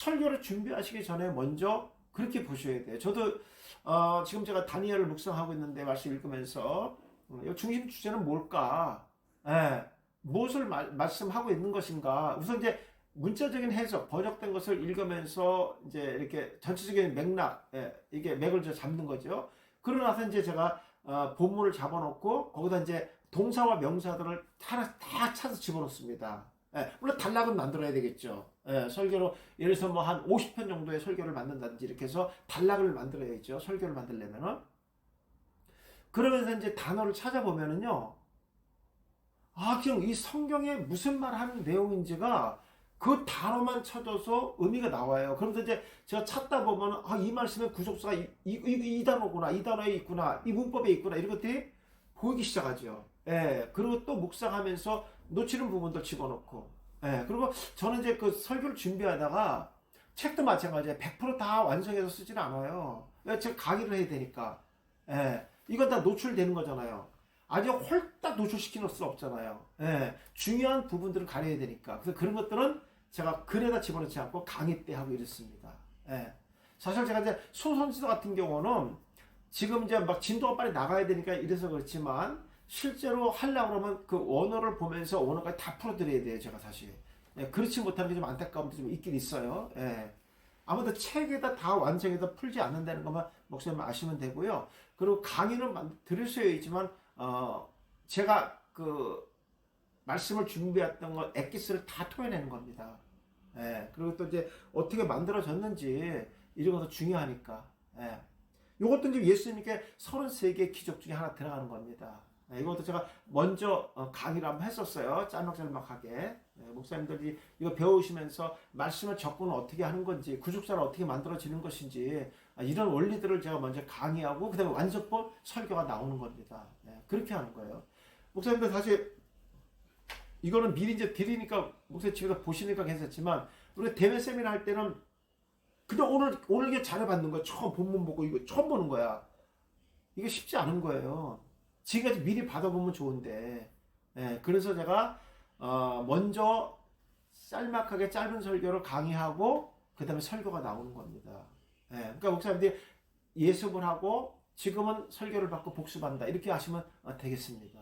설교를 준비하시기 전에 먼저 그렇게 보셔야 돼요. 저도 지금 제가 다니엘을 묵상하고 있는데 말씀 읽으면서 이 중심 주제는 뭘까? 예, 무엇을 말씀하고 있는 것인가? 우선 이제 문자적인 해석, 번역된 것을 읽으면서 이제 이렇게 전체적인 맥락, 이게 맥을 잡는 거죠. 그러고 나서 이제 제가 본문을 잡아놓고 거기다 이제 동사와 명사들을 다 찾아서 집어넣습니다. 물론 단락은 만들어야 되겠죠. 설교로 예를 들어서 뭐 한 50편 정도의 설교를 만든다든지 이렇게 해서 단락을 만들어야죠. 설교를 만들려면은. 그러면서 이제 단어를 찾아보면은요. 그냥 이 성경에 무슨 말 하는 내용인지가 그 단어만 찾아서 의미가 나와요. 그러면서 이제 제가 찾다 보면 이 말씀의 구속사가 이 단어구나, 이 단어에 있구나, 이 문법에 있구나 이런 것들이 보이기 시작하죠. 그리고 또 묵상하면서 놓치는 부분도 집어넣고. 그리고 저는 이제 그 설교를 준비하다가 책도 마찬가지예요. 100%다 완성해서 쓰지는 않아요. 제가 강의를 해야 되니까. 이건 다 노출되는 거잖아요. 아주 홀딱 노출시키는 수 없잖아요. 중요한 부분들을 가려야 되니까. 그래서 그런 것들은 제가 글에다 집어넣지 않고 강의 때 하고 이랬습니다. 사실 제가 이제 소선지도 같은 경우는 지금 이제 막 진도가 빨리 나가야 되니까 이래서 그렇지만 실제로 하려고 그러면 그 원어를 보면서 원어까지 다 풀어드려야 돼요, 제가 사실. 그렇지 못하는 게 좀 안타까움도 좀 있긴 있어요. 아무튼 책에다 다 완성해서 풀지 않는다는 것만 목사님 아시면 되고요. 그리고 강의는 들으셔야지만, 제가 그 말씀을 준비했던 것, 엑기스를 다 토해내는 겁니다. 그리고 또 이제 어떻게 만들어졌는지 이런 것도 중요하니까. 이것도 이제 예수님께 33개의 기적 중에 하나 들어가는 겁니다. 이것도 제가 먼저 강의를 한번 했었어요. 짤막짤막하게. 목사님들이 이거 배우시면서 말씀을 접근을 어떻게 하는 건지, 구속사를 어떻게 만들어지는 것인지, 이런 원리들을 제가 먼저 강의하고, 그 다음에 완성본 설교가 나오는 겁니다. 그렇게 하는 거예요. 목사님들 사실, 이거는 미리 이제 드리니까, 목사님 집에서 보시니까 괜찮지만, 우리가 대면 세미나 할 때는 그냥 오늘 이게 잘해봤는 거야. 처음 본문 보고 이거 처음 보는 거야. 이게 쉽지 않은 거예요. 지금까지 미리 받아보면 좋은데, 그래서 제가 먼저 짤막하게 짧은 설교를 강의하고 그 다음에 설교가 나오는 겁니다. 그러니까 목사님들이 예습을 하고 지금은 설교를 받고 복습한다 이렇게 하시면 되겠습니다.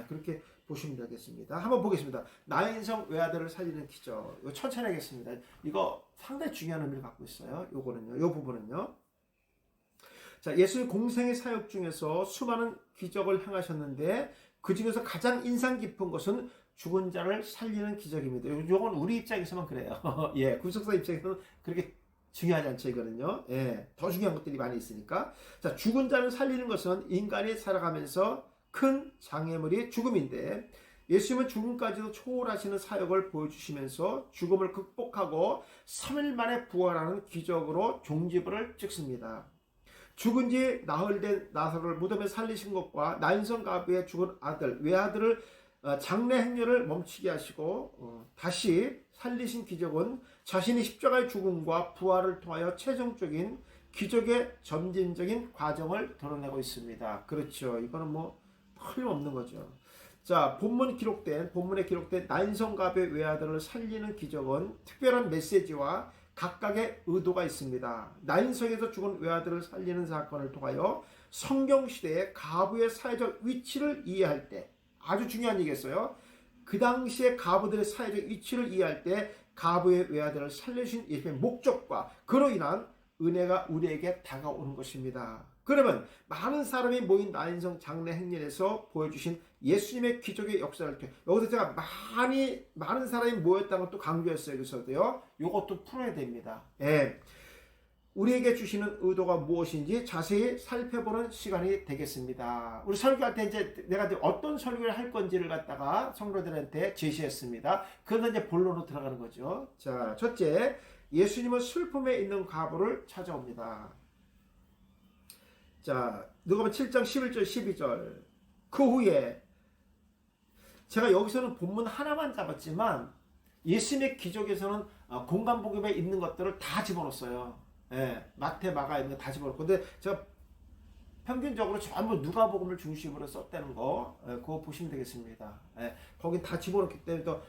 그렇게 보시면 되겠습니다. 한번 보겠습니다. 나인성 외아들을 살리는 기적. 이거 천천히 하겠습니다. 이거 상당히 중요한 의미를 갖고 있어요. 요거는요, 요 부분은요. 자, 예수의 공생의 사역 중에서 수많은 기적을 행하셨는데 그 중에서 가장 인상 깊은 것은 죽은 자를 살리는 기적입니다. 요건 우리 입장에서만 그래요. 구속사 입장에서는 그렇게 중요하지 않죠, 이거는요. 더 중요한 것들이 많이 있으니까. 자, 죽은 자를 살리는 것은 인간이 살아가면서 큰 장애물이 죽음인데 예수님은 죽음까지도 초월하시는 사역을 보여주시면서 죽음을 극복하고 3일 만에 부활하는 기적으로 종지부를 찍습니다. 죽은 지 나흘 된 나사로를 무덤에 살리신 것과 나인성 가부의 죽은 아들 외아들을 장례 행렬을 멈추게 하시고 다시 살리신 기적은 자신이 십자가의 죽음과 부활을 통하여 최종적인 기적의 점진적인 과정을 드러내고 있습니다. 그렇죠. 이거는 뭐 틀림없는 거죠. 자, 본문에 기록된 나인성 가부의 외아들을 살리는 기적은 특별한 메시지와 각각의 의도가 있습니다. 나인성에서 죽은 외아들을 살리는 사건을 통하여 성경시대의 가부의 사회적 위치를 이해할 때 아주 중요한 얘기였어요. 그 당시에 가부들의 사회적 위치를 이해할 때 가부의 외아들을 살리신 예수님의 목적과 그로 인한 은혜가 우리에게 다가오는 것입니다. 그러면 많은 사람이 모인 나인성 장례 행렬에서 보여주신 예수님의 기적의 역사를 통해 여기서 제가 많은 사람이 모였다는 것도 강조했어요. 그래서도요. 이것도 풀어야 됩니다. 우리에게 주시는 의도가 무엇인지 자세히 살펴보는 시간이 되겠습니다. 우리 설교할 때 이제 내가 어떤 설교를 할 건지를 갖다가 성도들한테 제시했습니다. 그러다 이제 본론으로 들어가는 거죠. 자, 첫째, 예수님은 슬픔에 있는 가부를 찾아옵니다. 자, 누가복음 7장 11절 12절. 그 후에 제가 여기서는 본문 하나만 잡았지만 예수님의 기적에서는 공간복음에 있는 것들을 다 집어넣었어요. 마태, 마가 있는 거 다 집어넣고. 근데 제가 평균적으로 전부 누가복음을 중심으로 썼다는 거, 그거 보시면 되겠습니다. 거긴 다 집어넣기 때문에 더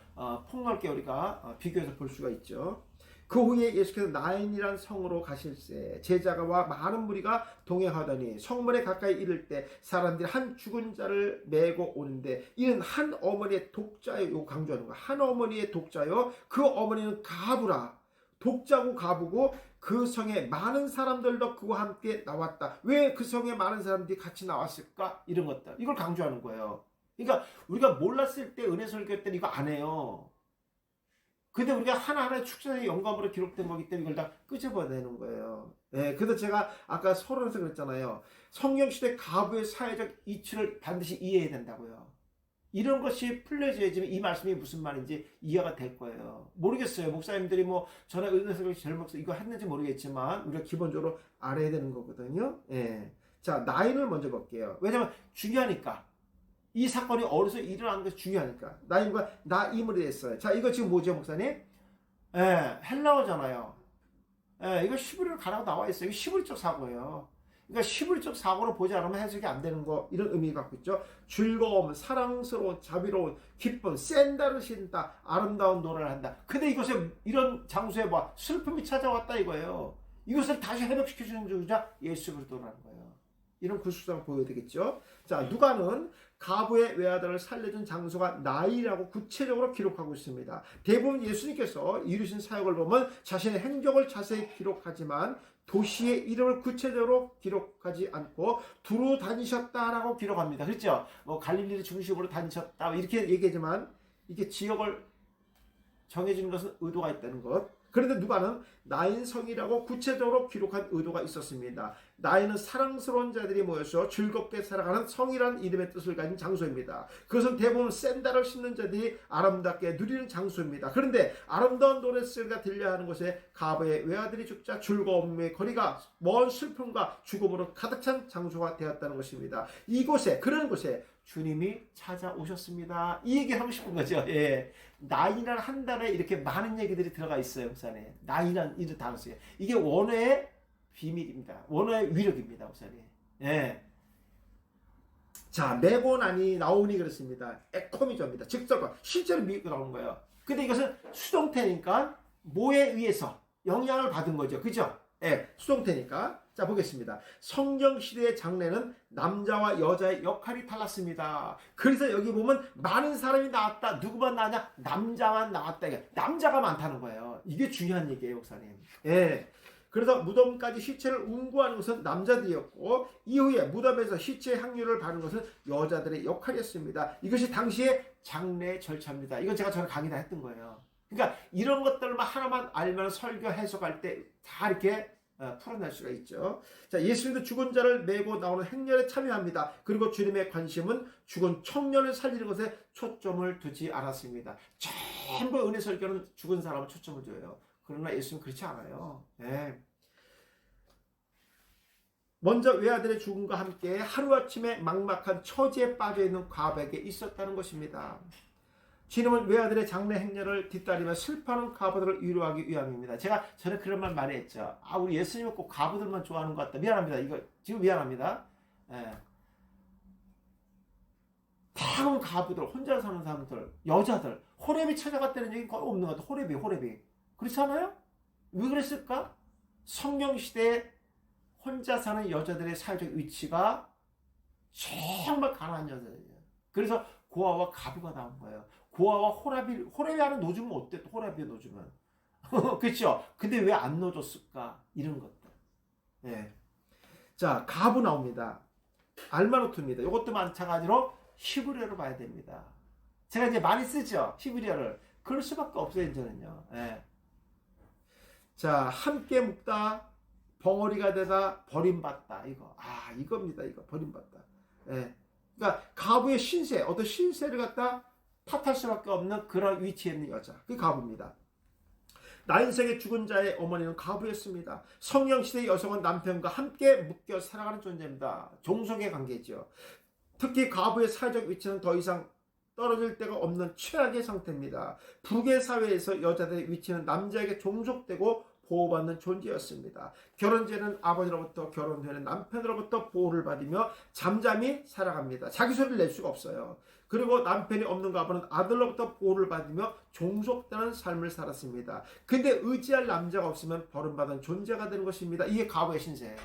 폭넓게 우리가 비교해서 볼 수가 있죠. 그 후에 예수께서 나인이란 성으로 가실새 제자가와 많은 무리가 동행하더니 성문에 가까이 이를 때 사람들이 한 죽은 자를 메고 오는데 이는 한 어머니의 독자요. 이거 강조하는 거야. 한 어머니의 독자요. 그 어머니는 가부라. 독자고 가부고 그 성에 많은 사람들도 그와 함께 나왔다. 왜 그 성에 많은 사람들이 같이 나왔을까? 이런 것들. 이걸 강조하는 거예요. 그러니까 우리가 몰랐을 때 은혜 설교 때는 이거 안 해요. 근데 우리가 하나하나의 축제의 영감으로 기록된 거기 때문에 이걸 다 끄집어내는 거예요. 네, 그래서 제가 아까 서론에서 그랬잖아요. 성경시대 가부의 사회적 이치를 반드시 이해해야 된다고요. 이런 것이 풀려져야지만 이 말씀이 무슨 말인지 이해가 될 거예요. 모르겠어요. 목사님들이 뭐 전에 은혜설교 절목서 이거 했는지 모르겠지만 우리가 기본적으로 알아야 되는 거거든요. 예. 자, 나인을 먼저 볼게요. 왜냐면 중요하니까. 이 사건이 어디서 일어나는 것이 중요하니까. 나인과 나임으로 됐어요. 자, 이거 지금 뭐죠, 목사님? 예, 헬라어잖아요. 예, 이거 히브리어로 가라고 나와 있어요. 이거 히브리적 사고예요. 그러니까 히브리적 사고로 보지 않으면 해석이 안 되는 거, 이런 의미가 갖고 있죠. 즐거움, 사랑스러운, 자비로운, 기쁨, 샌다를 신다, 아름다운 노래를 한다. 근데 이것에 이런 장소에 뭐 슬픔이 찾아왔다 이거예요. 이것을 다시 회복시켜주는 주자 예수 그리스도라는 거예요. 이런 구술상을 보여야 되겠죠. 자, 누가는 가부의 외아들을 살려준 장소가 나이라고 구체적으로 기록하고 있습니다. 대부분 예수님께서 이루신 사역을 보면 자신의 행적을 자세히 기록하지만 도시의 이름을 구체적으로 기록하지 않고 두루 다니셨다라고 기록합니다. 그렇죠? 뭐 갈릴리를 중심으로 다니셨다 이렇게 얘기하지만 이게 지역을 정해주는 것은 의도가 있다는 것. 그런데 누가는 나인 성이라고 구체적으로 기록한 의도가 있었습니다. 나인은 사랑스러운 자들이 모여서 즐겁게 살아가는 성이라는 이름의 뜻을 가진 장소입니다. 그것은 대부분 샌달을 신는 자들이 아름답게 누리는 장소입니다. 그런데 아름다운 노랫소리가 들려야 하는 곳에 가부의 외아들이 죽자 즐거움의 거리가 먼 슬픔과 죽음으로 가득 찬 장소가 되었다는 것입니다. 이곳에, 그런 곳에 주님이 찾아오셨습니다. 이 얘기 하고 싶은 거죠. 예. 나인이라는 한 단어에 이렇게 많은 얘기들이 들어가 있어요. 목사님. 나인이라는 이런 단어 써요. 이게 원어의 비밀입니다. 원어의 위력입니다. 목사님. 예. 자, 메고 나오니 그렇습니다. 에코미조입니다. 즉석과 실제로 미국 나오는 거예요. 근데 이것은 수동태니까 뭐에 의해서 영향을 받은 거죠. 그죠? 예, 수동태니까. 자, 보겠습니다. 성경시대의 장례는 남자와 여자의 역할이 달랐습니다. 그래서 여기 보면 많은 사람이 나왔다. 누구만 나왔냐? 남자만 나왔다. 남자가 많다는 거예요. 이게 중요한 얘기예요, 목사님. 예. 그래서 무덤까지 시체를 운구하는 것은 남자들이었고 이후에 무덤에서 시체의 향유를 바르는 것은 여자들의 역할이었습니다. 이것이 당시의 장례 절차입니다. 이건 제가 전에 강의 다 했던 거예요. 그러니까 이런 것들만 하나만 알면 설교 해석할 때 다 이렇게 풀어낼 수가 있죠. 자, 예수님도 죽은 자를 메고 나오는 행렬에 참여합니다. 그리고 주님의 관심은 죽은 청년을 살리는 것에 초점을 두지 않았습니다. 전부 은혜 설교는 죽은 사람을 초점을 둬요. 그러나 예수는 그렇지 않아요. 네. 먼저 외아들의 죽음과 함께 하루아침에 막막한 처지에 빠져있는 가부에게 있었다는 것입니다. 주님은 외아들의 장례 행렬을 뒤따르며 슬퍼하는 가부들을 위로하기 위함입니다. 제가 전에 그런 말 많이 했죠. 우리 예수님은 꼭 가부들만 좋아하는 것 같다. 미안합니다. 이거 지금 미안합니다. 예. 다른 가부들, 혼자 사는 사람들, 여자들, 호렙이 찾아갔다는 얘기는 거의 없는 것 같아요. 호렙이. 그렇지 않아요? 왜 그랬을까? 성경시대에 혼자 사는 여자들의 사회적 위치가 정말 가난한 여자들이에요. 그래서 고아와 가부가 나온 거예요. 고아와 호렙이 하는 노즘은 어때? 호렙의 노즘은. 그렇죠? 근데 왜 안 넣어줬을까? 이런 것들. 예. 자, 가부 나옵니다. 알마노트입니다. 이것도 마찬가지로 히브리어로 봐야 됩니다. 제가 이제 많이 쓰죠? 히브리어를. 그럴 수밖에 없어요, 이제는요. 예. 자, 함께 묵다, 벙어리가 되다, 버림받다. 이겁니다. 이거 버림받다. 예. 그러니까 가부의 신세, 어떤 신세를 갖다 탓할 수밖에 없는 그런 위치에 있는 여자. 그게 가부입니다. 나인성의 죽은 자의 어머니는 가부였습니다. 성령시대의 여성은 남편과 함께 묶여 살아가는 존재입니다. 종속의 관계죠. 특히 가부의 사회적 위치는 더 이상 떨어질 데가 없는 최악의 상태입니다. 북의 사회에서 여자들의 위치는 남자에게 종속되고 보호받는 존재였습니다. 결혼 전에는 아버지로부터, 결혼 후에는 남편으로부터 보호를 받으며 잠잠히 살아갑니다. 자기 소리를 낼 수가 없어요. 그리고 남편이 없는 가부는 아들로부터 보호를 받으며 종속되는 삶을 살았습니다. 근데 의지할 남자가 없으면 버림받은 존재가 되는 것입니다. 이게 가부의 신세예요.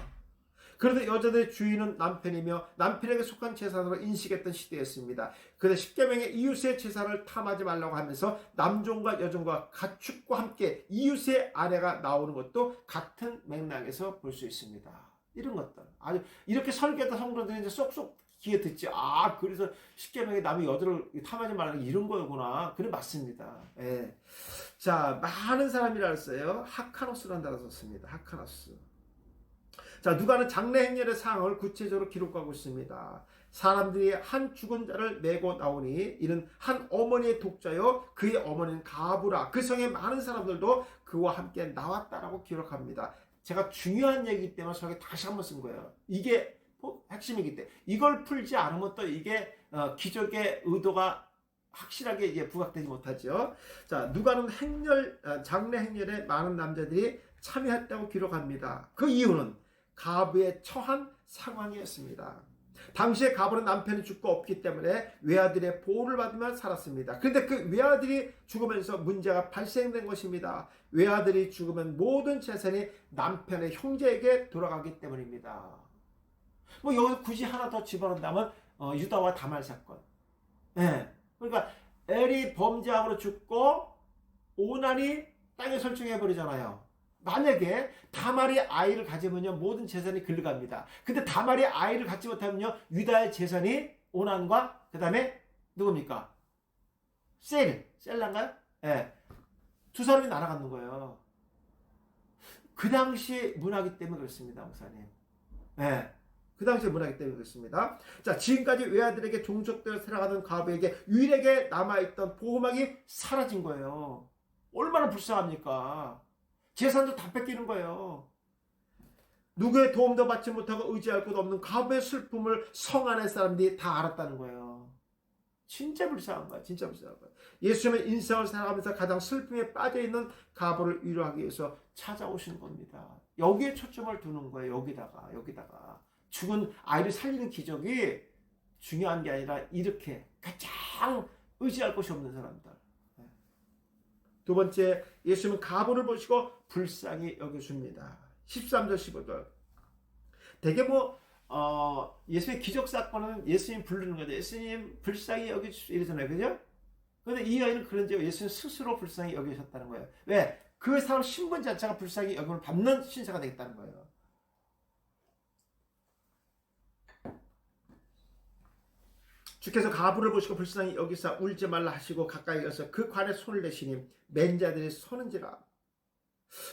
그런데 여자들의 주인은 남편이며 남편에게 속한 재산으로 인식했던 시대였습니다. 그런데 십계명의 이웃의 재산을 탐하지 말라고 하면서 남종과 여종과 가축과 함께 이웃의 아내가 나오는 것도 같은 맥락에서 볼 수 있습니다. 이런 것들 아주 이렇게 설계했던 성도들이 이제 쏙쏙 귀에 듣지. 아, 그래서 십계명에 남의 여자를 탐하지 말라는 이런 거구나. 그래, 맞습니다. 예. 자, 많은 사람이라 했어요. 하카노스라는 단어 썼습니다. 하카노스. 자, 누가는 장래 행렬의 상황을 구체적으로 기록하고 있습니다. 사람들이 한 죽은 자를 메고 나오니 이는 한 어머니의 독자요 그의 어머니는 가부라. 그 성의 많은 사람들도 그와 함께 나왔다라고 기록합니다. 제가 중요한 얘기이기 때문에 저게 다시 한번 쓴 거예요. 이게 핵심이기 때문에 이걸 풀지 않으면 또 이게 기적의 의도가 확실하게 이제 부각되지 못하죠. 자, 누가는 장래 행렬에 많은 남자들이 참여했다고 기록합니다. 그 이유는 가부의 처한 상황이었습니다. 당시에 가부는 남편이 죽고 없기 때문에 외아들의 보호를 받으며 살았습니다. 그런데 그 외아들이 죽으면서 문제가 발생된 것입니다. 외아들이 죽으면 모든 재산이 남편의 형제에게 돌아가기 때문입니다. 뭐 여기서 굳이 하나 더 집어넣는다면 유다와 다말 사건. 네. 그러니까 엘이 범죄함으로 죽고 오난이 땅에 설정해버리잖아요. 만약에 다말이 아이를 가지면요 모든 재산이 글러갑니다. 근데 다말이 아이를 갖지 못하면요 유다의 재산이 오난과 그 다음에 누굽니까? 셀란가요? 예. 두 사람이 날아가는 거예요. 그 당시 문화기 때문에 그렇습니다, 목사님. 예. 그 당시 문화기 때문에 그렇습니다. 자, 지금까지 외아들에게 종속되어 살아가던 가부에게 유일하게 남아있던 보호막이 사라진 거예요. 얼마나 불쌍합니까? 재산도 다 뺏기는 거예요. 누구의 도움도 받지 못하고 의지할 곳 없는 가부의 슬픔을 성 안의 사람들이 다 알았다는 거예요. 진짜 불쌍한 거야. 진짜 불쌍한 거야. 예수님은 인생을 살아가면서 가장 슬픔에 빠져있는 가부를 위로하기 위해서 찾아오신 겁니다. 여기에 초점을 두는 거예요. 여기다가. 죽은 아이를 살리는 기적이 중요한 게 아니라 이렇게 가장 의지할 곳이 없는 사람들. 두 번째, 예수님은 가부를 보시고 불쌍히 여겨줍니다. 13절 15절. 대개 예수님의 기적 사건은 예수님 부르는 거죠. 예수님 불쌍히 여겨주십시오 이러잖아요. 그죠? 그런데 이 여인은 그런지 예수님 스스로 불쌍히 여기셨다는 거예요. 왜? 그 사람 신분 자체가 불쌍히 여김을 받는 신세가 되겠다는 거예요. 주께서 가부를 보시고 불쌍히 여기사 울지 말라 하시고 가까이 가서 그 관에 손을 대시니 맨 자들이 서는지라.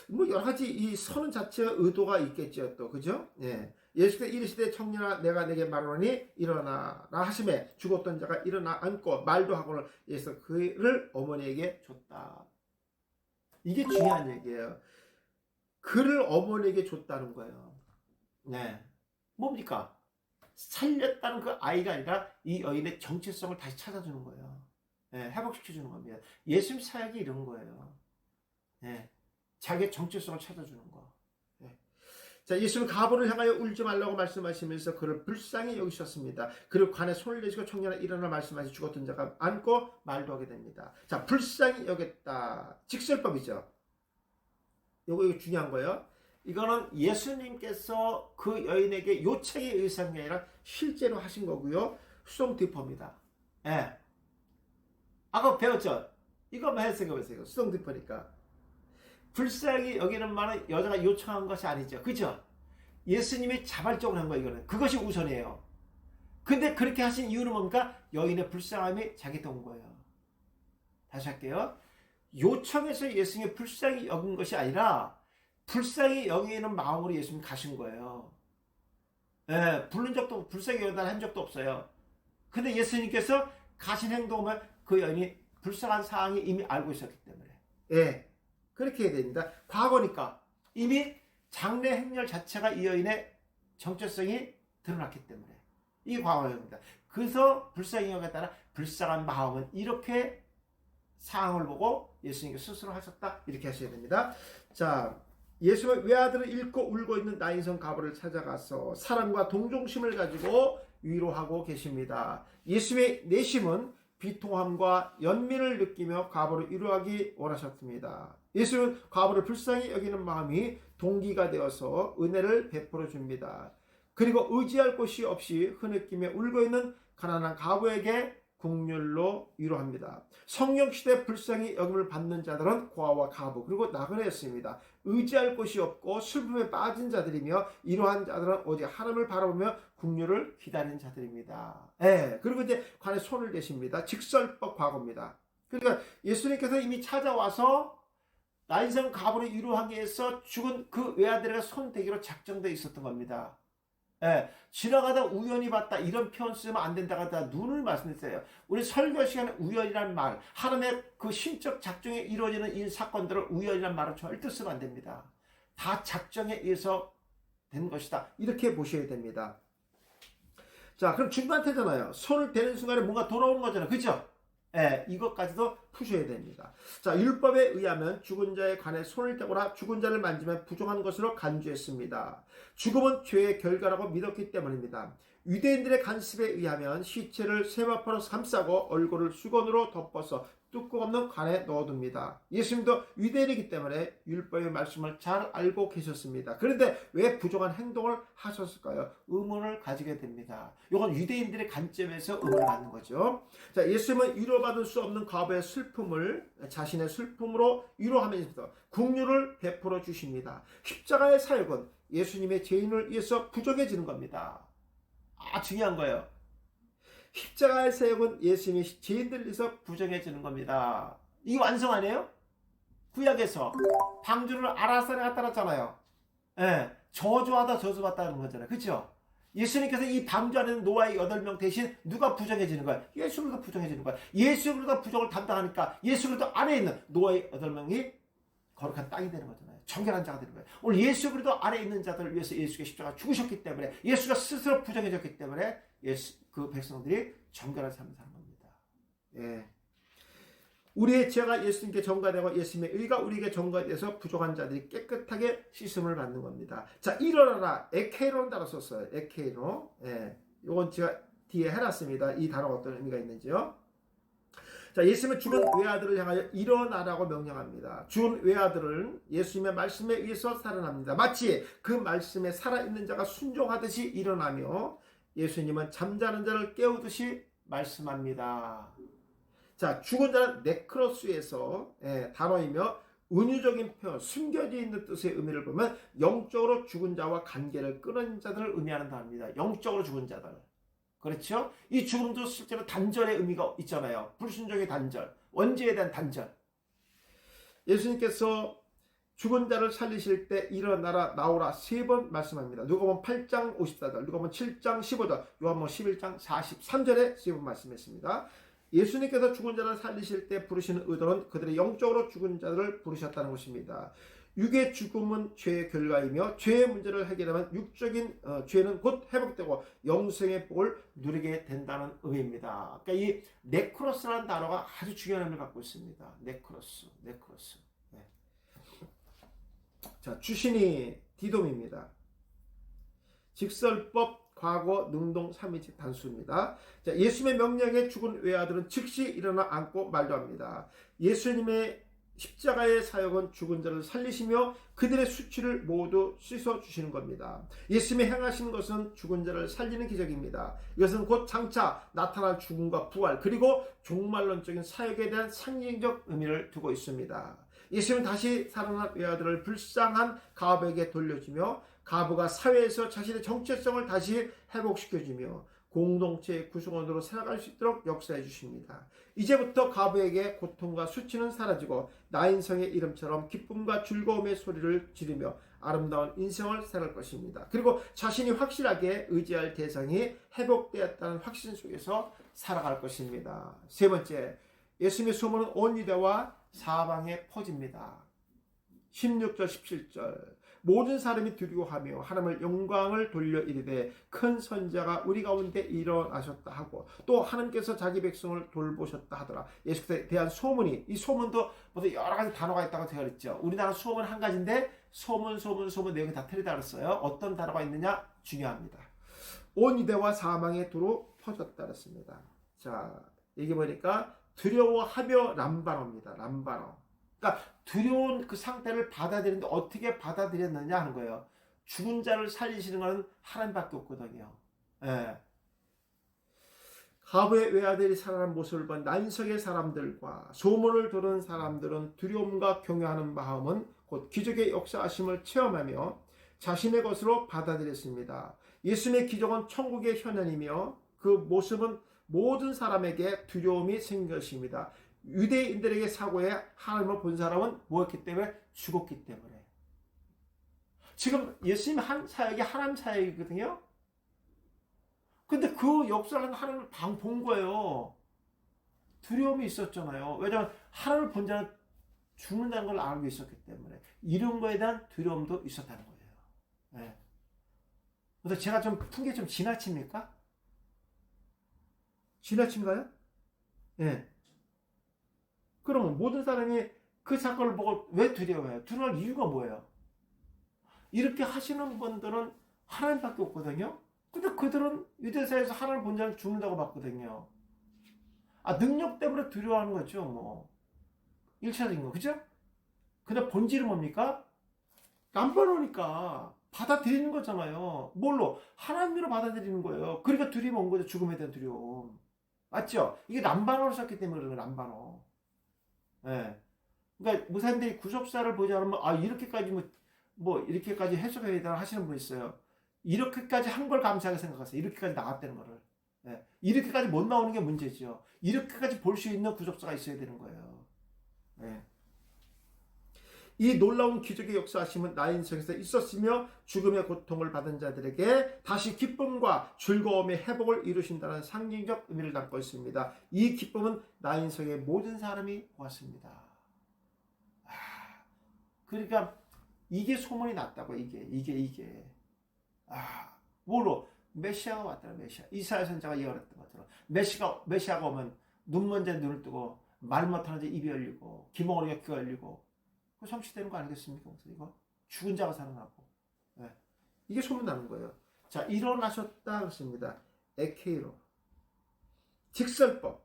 뭐 여러 가지 이 서는 자체의 의도가 있겠죠, 또. 그죠? 예. 예수께서 이르시되 청년아 내가 내게 말하노니 일어나라 하시매 죽었던 자가 일어나 앉고 말도 하고는 예수께서 그를 어머니에게 줬다. 이게 중요한 얘기예요. 그를 어머니에게 줬다는 거예요. 네. 뭡니까? 살렸다는 그 아이가 아니라 이 여인의 정체성을 다시 찾아주는 거예요. 네, 회복시켜주는 겁니다. 예수님 사역이 이런 거예요. 네, 자기의 정체성을 찾아주는 거. 네. 자, 예수는 가부를 향하여 울지 말라고 말씀하시면서 그를 불쌍히 여기셨습니다. 그리고 관에 손을 대시고 청년아 일어나 말씀하시 죽었던 자가 앉고 말도 하게 됩니다. 자, 불쌍히 여겼다. 직설법이죠. 이거 중요한 거예요. 이거는 예수님께서 그 여인에게 요청에 의한 게 아니라 실제로 하신 거고요. 수송디퍼입니다. 예. 아까 배웠죠? 이거만 해석해보세요. 수송디퍼니까. 불쌍히 여기는 말은 여자가 요청한 것이 아니죠. 그죠? 예수님이 자발적으로 한 거예요. 이거는. 그것이 우선이에요. 근데 그렇게 하신 이유는 뭡니까? 여인의 불쌍함이 자기한테 온 거예요. 다시 할게요. 요청해서 예수님이 불쌍히 여긴 것이 아니라 불쌍히 여기는 마음으로 예수님 가신 거예요. 예, 부른 적도 불쌍히 여기다 한 적도 없어요. 근데 예수님께서 가신 행동을 그 여인이 불쌍한 상황이 이미 알고 있었기 때문에. 예, 그렇게 해야 됩니다. 과거니까 이미 장래 행렬 자체가 이 여인의 정체성이 드러났기 때문에 이게 과거입니다. 그래서 불쌍히 여겼다는 불쌍한 마음은 이렇게 상황을 보고 예수님께서 스스로 하셨다 이렇게 하셔야 됩니다. 자, 예수님은 외아들을 잃고 울고 있는 나인성 가부를 찾아가서 사랑과 동정심을 가지고 위로하고 계십니다. 예수님의 내심은 비통함과 연민을 느끼며 과부를 위로하기 원하셨습니다. 예수는 과부를 불쌍히 여기는 마음이 동기가 되어서 은혜를 베풀어 줍니다. 그리고 의지할 곳이 없이 흐느끼며 울고 있는 가난한 과부에게 긍휼로 위로합니다. 성령시대 불쌍히 여김을 받는 자들은 고아와 과부 그리고 나그네였습니다. 의지할 곳이 없고 슬픔에 빠진 자들이며 이러한 자들은 오직 하나님을 바라보며 긍휼을 기다리는 자들입니다. 그리고 이제 관에 손을 대십니다. 직설법 과거입니다. 그러니까 예수님께서 이미 찾아와서 나인성 과부를 위로하기 위해서 죽은 그 외아들에게 손대기로 작정되어 있었던 겁니다. 지나가다 우연히 봤다 이런 표현 쓰면 안 된다고 하다 눈을 말씀드렸어요. 우리 설교 시간에 우연이란 말, 하나님의 그 신적 작정에 이루어지는 이 사건들을 우연이란 말을 절대 쓰면 안 됩니다. 다 작정에 의해서 된 것이다. 이렇게 보셔야 됩니다. 자, 그럼 중간태잖아요. 손을 대는 순간에 뭔가 돌아오는 거잖아요. 그죠? 이것까지도 푸셔야 됩니다. 자, 율법에 의하면 죽은 자에 관해 손을 대거나 죽은 자를 만지면 부정한 것으로 간주했습니다. 죽음은 죄의 결과라고 믿었기 때문입니다. 유대인들의 간습에 의하면 시체를 세마포로 감싸고 얼굴을 수건으로 덮어서 뚜껑 없는 관에 넣어둡니다. 예수님도 유대인이기 때문에 율법의 말씀을 잘 알고 계셨습니다. 그런데 왜 부정한 행동을 하셨을까요? 의문을 가지게 됩니다. 이건 유대인들의 관점에서 의문을 갖는 거죠. 자, 예수님은 위로받을 수 없는 과부의 슬픔을 자신의 슬픔으로 위로하면서 긍휼을 베풀어 주십니다. 십자가의 사역은 예수님의 죄인을 위해서 부정해지는 겁니다. 중요한 거예요. 십자가의 사역은 예수님의 죄인들을 위해서 부정해지는 겁니다. 이 완성 아니에요? 구약에서 방주를 아라산에 갖다 놨잖아요. 저주하다 저주받다는 거잖아요. 그렇죠? 예수님께서 이 방주 안에 있는 노아의 8명 대신 누가 부정해지는 거예요? 예수 그리스도 부정해지는 거예요. 예수 그리스도 부정을 담당하니까 예수 그리스도 안에 있는 노아의 8명이 거룩한 땅이 되는 거잖아요. 정결한 자가 되는 거예요. 오늘 예수 그리스도 안에 있는 자들을 위해서 예수가 십자가 죽으셨기 때문에 예수가 스스로 부정해졌기 때문에 그 백성들이 정결한 삶을 사는 겁니다. 우리의 죄가 예수님께 전가되고 예수님의 의가 우리에게 전가돼서 부족한 자들이 깨끗하게 씻음을 받는 겁니다. 자, 일어나라. 에케이로는 단어 썼어요. 에케이로. 이건 제가 뒤에 해놨습니다. 이 단어가 어떤 의미가 있는지요. 자, 예수님은 죽은 외아들을 향하여 일어나라고 명령합니다. 죽은 외아들은 예수님의 말씀에 의해서 살아납니다. 마치 그 말씀에 살아있는 자가 순종하듯이 일어나며 예수님은 잠자는 자를 깨우듯이 말씀합니다. 자, 죽은 자는 네크로스에서 단어이며 은유적인 표현, 숨겨져 있는 뜻의 의미를 보면 영적으로 죽은 자와 관계를 끊은 자들을 의미하는 단어입니다. 영적으로 죽은 자들. 그렇죠? 이 죽음도 실제로 단절의 의미가 있잖아요. 불순종의 단절, 원죄에 대한 단절. 예수님께서 죽은 자를 살리실 때 일어나라 나오라 3번 말씀합니다. 누가복음 8장 54절, 누가복음 7장 15절, 요한복음 11장 43절에 3번 말씀했습니다. 예수님께서 죽은 자를 살리실 때 부르시는 의도는 그들의 영적으로 죽은 자들을 부르셨다는 것입니다. 육의 죽음은 죄의 결과이며 죄의 문제를 해결하면 육적인 죄는 곧 회복되고 영생의 복을 누리게 된다는 의미입니다. 그러니까 이 네크로스라는 단어가 아주 중요한 의미를 갖고 있습니다. 네크로스. 자, 주신이 디돔입니다. 직설법, 과거, 능동, 삼위직 단수입니다. 자, 예수님의 명령에 죽은 외아들은 즉시 일어나 앉고 말도 합니다. 예수님의 십자가의 사역은 죽은 자를 살리시며 그들의 수치를 모두 씻어주시는 겁니다. 예수님이 행하신 것은 죽은 자를 살리는 기적입니다. 이것은 곧 장차 나타날 죽음과 부활 그리고 종말론적인 사역에 대한 상징적 의미를 두고 있습니다. 예수님은 다시 살아난 외아들을 불쌍한 가부에게 돌려주며 가부가 사회에서 자신의 정체성을 다시 회복시켜주며 공동체의 구성원으로 살아갈 수 있도록 역사해 주십니다. 이제부터 가부에게 고통과 수치는 사라지고 나인성의 이름처럼 기쁨과 즐거움의 소리를 지르며 아름다운 인생을 살아갈 것입니다. 그리고 자신이 확실하게 의지할 대상이 회복되었다는 확신 속에서 살아갈 것입니다. 세 번째, 예수님의 소문은 온 유대와 사방에 퍼집니다. 16절 17절 모든 사람이 두려워하며 하나님을 영광을 돌려 이르되 큰 선지자가 우리 가운데 일어나셨다 하고 또 하나님께서 자기 백성을 돌보셨다 하더라. 예수께서 대한 소문이, 이 소문도 모두 여러 가지 단어가 있다고 제가 그랬죠. 우리나라 소문 한 가지인데 소문 내용이 다 틀리다 그랬어요. 어떤 단어가 있느냐 중요합니다. 온 유대와 사망의 도로 퍼졌다 그랬습니다. 자, 여기 보니까 두려워하며 람바노입니다. 람바노. 그러니까 두려운 그 상태를 받아들이는데 어떻게 받아들였느냐 하는 거예요. 죽은 자를 살리시는 것은 하나님밖에 없거든요. 예. 가부의 외아들이 살아난 모습을 본 난석의 사람들과 소문을 들은 사람들은 두려움과 경외하는 마음은 곧 기적의 역사하심을 체험하며 자신의 것으로 받아들였습니다. 예수님의 기적은 천국의 현현이며 그 모습은 모든 사람에게 두려움이 생긴 것입니다. 유대인들에게 사고에 하나님을 본 사람은 뭐였기 때문에? 죽었기 때문에. 지금 예수님 한 사역이 하나님 사역이거든요. 근데 그 역사는 하나님을 본 거예요. 두려움이 있었잖아요. 왜냐하면 하나님을 본 자는 죽는다는 걸 알고 있었기 때문에 이런 거에 대한 두려움도 있었다는 거예요. 네. 그래서 제가 좀 푼 게 좀 지나칩니까? 지나친가요? 예. 네. 그러면 모든 사람이 그 사건을 보고 왜 두려워해요? 두려워할 이유가 뭐예요? 이렇게 하시는 분들은 하나님밖에 없거든요. 근데 그들은 유대사에서 하나님을 본 자는 죽는다고 봤거든요. 아, 능력 때문에 두려워하는 거죠, 뭐. 1차적인 거, 그죠? 근데 본질은 뭡니까? 람바노니까 받아들이는 거잖아요. 뭘로? 하나님으로 받아들이는 거예요. 그러니까 두려움 온 거죠, 죽음에 대한 두려움. 맞죠? 이게 람바노를 썼기 때문에 그런 거예요, 람바노. 예. 네. 그러니까 무사님들이 구속사를 보지 않으면, 아, 이렇게까지 이렇게까지 해석해야 되나 하시는 분 있어요. 이렇게까지 한 걸 감사하게 생각하세요. 이렇게까지 나왔다는 거를. 예. 이렇게까지 못 나오는 게 문제죠. 이렇게까지 볼 수 있는 구속사가 있어야 되는 거예요. 예. 이 놀라운 기적의 역사하심은 나 인생에서 있었으며 죽음의 고통을 받은 자들에게 다시 기쁨과 즐거움의 회복을 이루신다는 상징적 의미를 담고 있습니다. 이 기쁨은 나 인생의 모든 사람이 보았습니다. 그러니까 이게 소문이 났다고. 이게 뭐로? 메시아가 왔다는 메시아. 이사야 선지자가 예언했던 것처럼 메시아가 오면 눈 먼 자 눈을 뜨고 말 못하는 자 입이 열리고 귀멍이가 귀가 열리고 그 성취되는 거 아니겠습니까? 이거 죽은 자가 살아나고. 네. 이게 소문 나는 거예요. 자, 일어나셨다 그랬습니다. 에케이로 직설법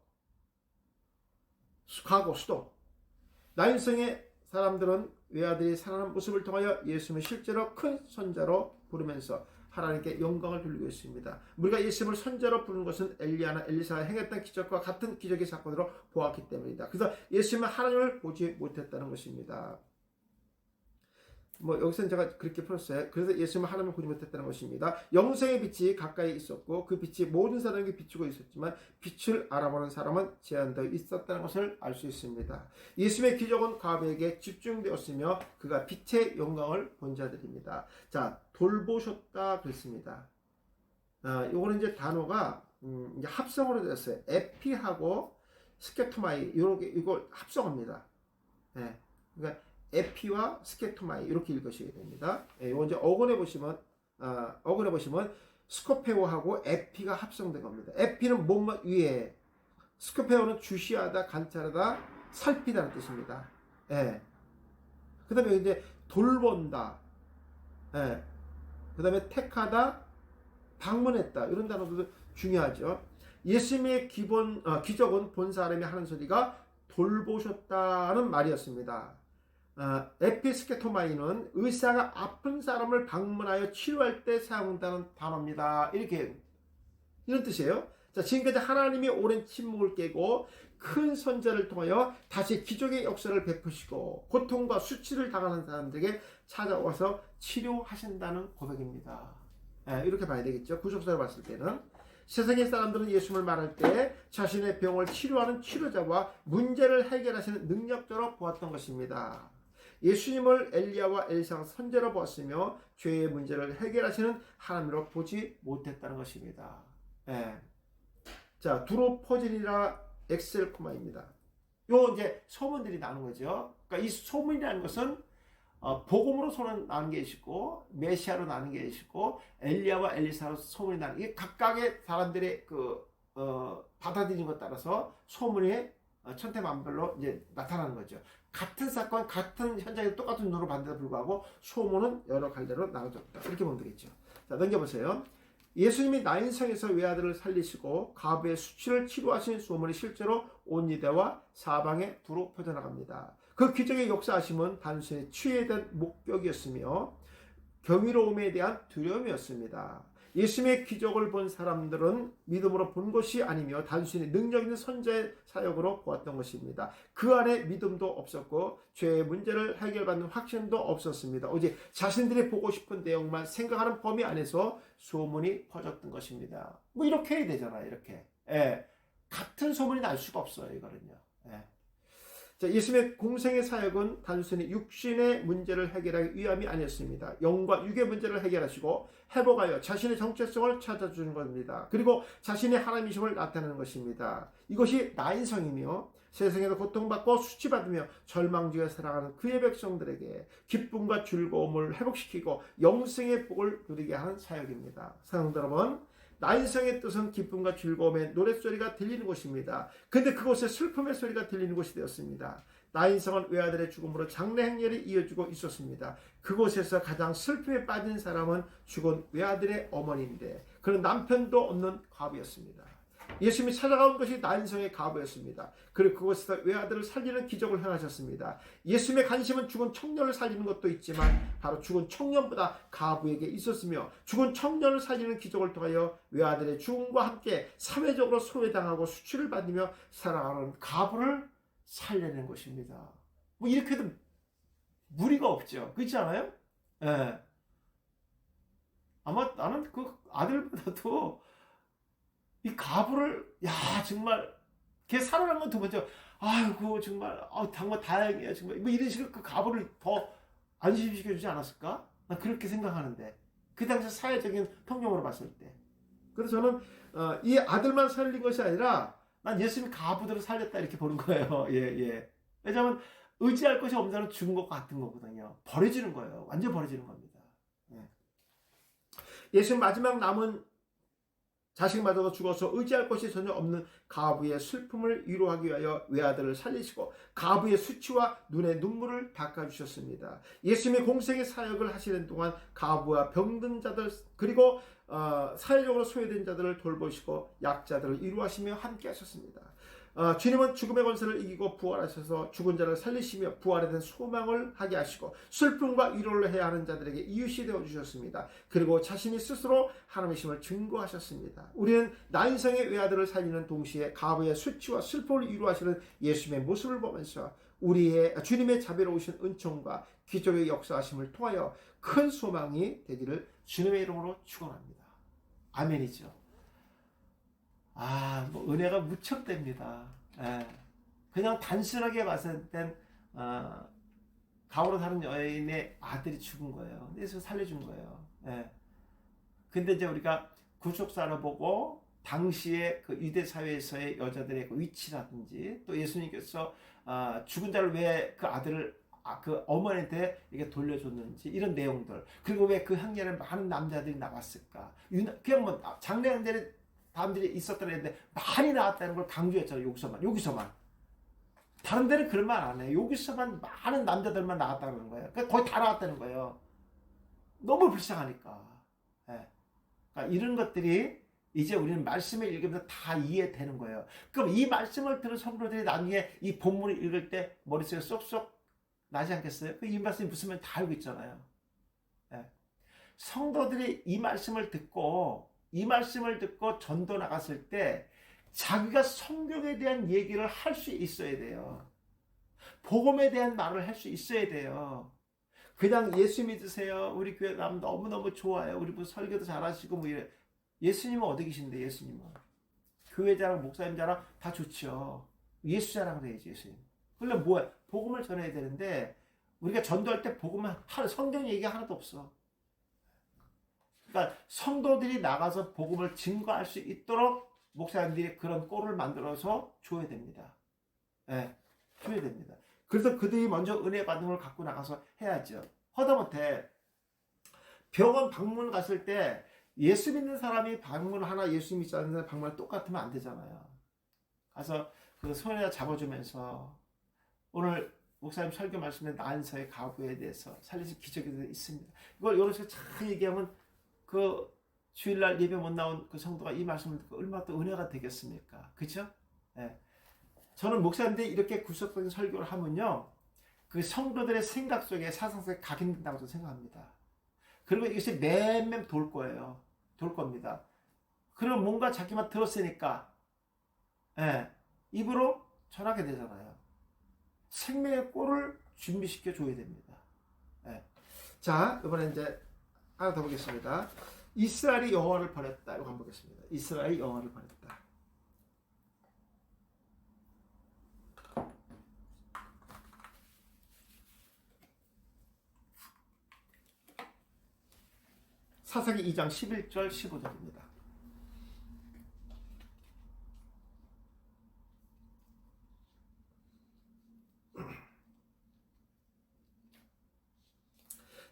과거 수도 나인성의 사람들은 외아들이 살아난 모습을 통하여 예수님을 실제로 큰 선자로 부르면서 하나님께 영광을 돌리고 있습니다. 우리가 예수님을 선자로 부르는 것은 엘리야나 엘리사가 행했던 기적과 같은 기적의 사건으로 보았기 때문이다. 그래서 예수님은 하나님을 보지 못했다는 것입니다. 여기서는 제가 그렇게 풀었어요. 그래서 예수님은 하나님을 보지 못했다는 것입니다. 영생의 빛이 가까이 있었고 그 빛이 모든 사람에게 비추고 있었지만 빛을 알아보는 사람은 제한되어 있었다는 것을 알 수 있습니다. 예수님의 기적은 가브에게 집중되었으며 그가 빛의 영광을 본 자들입니다. 자, 돌보셨다 그랬습니다. 요거는 이제 단어가 이제 합성으로 되었어요. 에피하고 스케토마이 이거 합성합니다. 네. 그러니까 에피와 스케토마이 이렇게 읽으셔야 됩니다. 이거 이제 어근에 보시면 스코페오하고 에피가 합성된 겁니다. 에피는 몸 위에, 스코페오는 주시하다, 관찰하다, 살피다는 뜻입니다. 예. 그다음에 이제 돌본다, 예. 그다음에 택하다, 방문했다 이런 단어도 중요하죠. 예수님의 기적은 본 사람이 하는 소리가 돌보셨다는 말이었습니다. 에피스케토마이는 의사가 아픈 사람을 방문하여 치료할 때 사용한다는 단어입니다. 이런 뜻이에요. 자, 지금까지 하나님이 오랜 침묵을 깨고 큰 선자를 통하여 다시 기적의 역사를 베푸시고 고통과 수치를 당하는 사람들에게 찾아와서 치료하신다는 고백입니다. 이렇게 봐야 되겠죠. 구속사를 봤을 때는 세상의 사람들은 예수님을 말할 때 자신의 병을 치료하는 치료자와 문제를 해결하시는 능력자로 보았던 것입니다. 예수님을 엘리야와 엘리사가 선제로 보았으며 죄의 문제를 해결하시는 하나님으로 보지 못했다는 것입니다. 자, 두로퍼진이라 엑셀코마입니다. 요 이제 소문들이 나는 거죠. 그러니까 이 소문이라는 것은 복음으로 소문 나는 게 있고 메시아로 나는 게 있고 엘리야와 엘리사로 소문이 나는 게 각각의 사람들의 받아들이는 것 따라서 소문이 천태만별로 이제 나타나는 거죠. 같은 사건, 같은 현장에 똑같은 눈으로 봤는데도 불구하고 소문은 여러 갈래로 나눠졌다. 이렇게 보면 되겠죠. 자, 넘겨보세요. 예수님이 나인성에서 외아들을 살리시고 가부의 수치를 치료하신 소문이 실제로 온 유대와 사방에 두루 퍼져나갑니다. 그 기적의 역사하심은 단순히 치유에 대한 목격이었으며 경이로움에 대한 두려움이었습니다. 예수님의 기적을 본 사람들은 믿음으로 본 것이 아니며 단순히 능력 있는 선자의 사역으로 보았던 것입니다. 그 안에 믿음도 없었고 죄의 문제를 해결받는 확신도 없었습니다. 오직 자신들이 보고 싶은 내용만 생각하는 범위 안에서 소문이 퍼졌던 것입니다. 뭐 이렇게 해야 되잖아요. 이렇게. 예. 같은 소문이 날 수가 없어요. 이거는요. 예. 자, 예수님의 공생의 사역은 단순히 육신의 문제를 해결하기 위함이 아니었습니다. 영과 육의 문제를 해결하시고 회복하여 자신의 정체성을 찾아주는 겁니다. 그리고 자신의 하나님이심을 나타내는 것입니다. 이것이 나인성이며 세상에서 고통받고 수치받으며 절망지에 살아가는 그의 백성들에게 기쁨과 즐거움을 회복시키고 영생의 복을 누리게 하는 사역입니다. 사랑하는 여러분, 나인성의 뜻은 기쁨과 즐거움의 노랫소리가 들리는 곳입니다. 근데 그곳에 슬픔의 소리가 들리는 곳이 되었습니다. 나인성은 외아들의 죽음으로 장례 행렬이 이어지고 있었습니다. 그곳에서 가장 슬픔에 빠진 사람은 죽은 외아들의 어머니인데 그는 남편도 없는 과부였습니다. 예수님이 찾아온 것이 나인성의 과부였습니다. 그리고 그곳에서 외아들을 살리는 기적을 행하셨습니다. 예수님의 관심은 죽은 청년을 살리는 것도 있지만 바로 죽은 청년보다 과부에게 있었으며 죽은 청년을 살리는 기적을 통하여 외아들의 죽음과 함께 사회적으로 소외당하고 수치를 받으며 살아가는 과부를 살려낸 것입니다. 뭐 이렇게 해도 무리가 없죠. 그렇지 않아요? 예. 아마 나는 그 아들보다도 이 가부를 정말 걔 살아난 건 두 번째 아이고 정말 정말 다행이야 정말 뭐 이런 식으로 그 가부를 더 안심시켜 주지 않았을까? 나 그렇게 생각하는데 그 당시 사회적인 통념으로 봤을 때 그래서 저는 이 아들만 살린 것이 아니라 난 예수님 가부들을 살렸다 이렇게 보는 거예요. 예. 왜냐하면 의지할 것이 없는 자는 죽은 것 같은 거거든요. 버려지는 거예요. 완전 버려지는 겁니다. 예. 예수님 마지막 남은 자식마저도 죽어서 의지할 것이 전혀 없는 가부의 슬픔을 위로하기 위하여 외아들을 살리시고 가부의 수치와 눈의 눈물을 닦아주셨습니다. 예수님의 공생의 사역을 하시는 동안 가부와 병든 자들 그리고 사회적으로 소외된 자들을 돌보시고 약자들을 위로하시며 함께 하셨습니다. 주님은 죽음의 권세를 이기고 부활하셔서 죽은 자를 살리시며 부활에 대한 소망을 하게 하시고 슬픔과 위로를 해야 하는 자들에게 이웃이 되어주셨습니다. 그리고 자신이 스스로 하나님이심을 증거하셨습니다. 우리는 나인성의 외아들을 살리는 동시에 가부의 수치와 슬픔을 위로하시는 예수님의 모습을 보면서 우리의 주님의 자비로우신 은총과 기적의 역사하심을 통하여 큰 소망이 되기를 주님의 이름으로 축원합니다. 아멘이죠. 뭐 은혜가 무척 됩니다. 예. 그냥 단순하게 봤을 땐 가오로 사는 여인의 아들이 죽은 거예요. 그래서 살려준 거예요. 예. 근데 이제 우리가 구속사를 보고 당시에 그 유대 사회에서의 여자들의 그 위치라든지 또 예수님께서 죽은 자를 왜 그 아들을 그 어머니한테 이게 돌려줬는지 이런 내용들 그리고 왜 그 향년에 많은 남자들이 나왔을까 그냥 뭐 장례 행렬에 사람들이 있었다는 했는데 많이 나왔다는 걸 강조했잖아요. 여기서만 다른 데는 그런 말 안 해요. 여기서만 많은 남자들만 나왔다는 거예요. 그러니까 거의 다 나왔다는 거예요. 너무 불쌍하니까. 예. 그러니까 이런 것들이 이제 우리는 말씀을 읽으면서 다 이해되는 거예요. 그럼 이 말씀을 들은 성도들이 나중에 이 본문을 읽을 때 머릿속에 쏙쏙 나지 않겠어요? 이 말씀이 무슨 말인지 다 알고 있잖아요. 예. 성도들이 이 말씀을 듣고 전도 나갔을 때 자기가 성경에 대한 얘기를 할 수 있어야 돼요. 복음에 대한 말을 할 수 있어야 돼요. 그냥 예수 믿으세요. 우리 교회 남 너무너무 좋아요. 우리 무슨 설교도 잘하시고 뭐 이래. 예수님은 어디 계신데 예수님은. 교회 자랑 목사님 자랑 다 좋죠. 예수 자랑을 해야지 예수님. 그러면 뭐야? 복음을 전해야 되는데 우리가 전도할 때 복음은 성경 얘기가 하나도 없어. 그러니까 성도들이 나가서 복음을 증거할 수 있도록 목사님들이 그런 꼴을 만들어서 줘야 됩니다. 예, 줘야 됩니다. 그래서 그들이 먼저 은혜 받은 걸 갖고 나가서 해야죠. 하다못해 병원 방문 갔을 때 예수 믿는 사람이 방문 하나 예수 믿지 않는 사람 방문 똑같으면 안 되잖아요. 가서 그 손에다 잡아주면서 오늘 목사님 설교 말씀에 난서의 가부에 대해서 살리신 기적에 대해서 있습니다. 이걸 이런 식으로 잘 얘기하면 그 주일날 예배 못 나온 그 성도가 이 말씀을 듣고 얼마나 또 은혜가 되겠습니까? 그렇죠? 예. 저는 목사님들이 이렇게 구속적인 설교를 하면요, 그 성도들의 생각 속에 사상 속에 각인된다고 저는 생각합니다. 그리고 이것이 맴맴 돌 거예요. 돌 겁니다. 그럼 뭔가 자기만 들었으니까, 예, 입으로 전하게 되잖아요. 생명의 꼴을 준비시켜 줘야 됩니다. 예. 자, 이번에 이제 하나 더 보겠습니다. 이스라엘이 여호와를 버렸다. 이거 한번 보겠습니다. 이스라엘이 여호와를 버렸다. 사사기 2장 11절 15절입니다.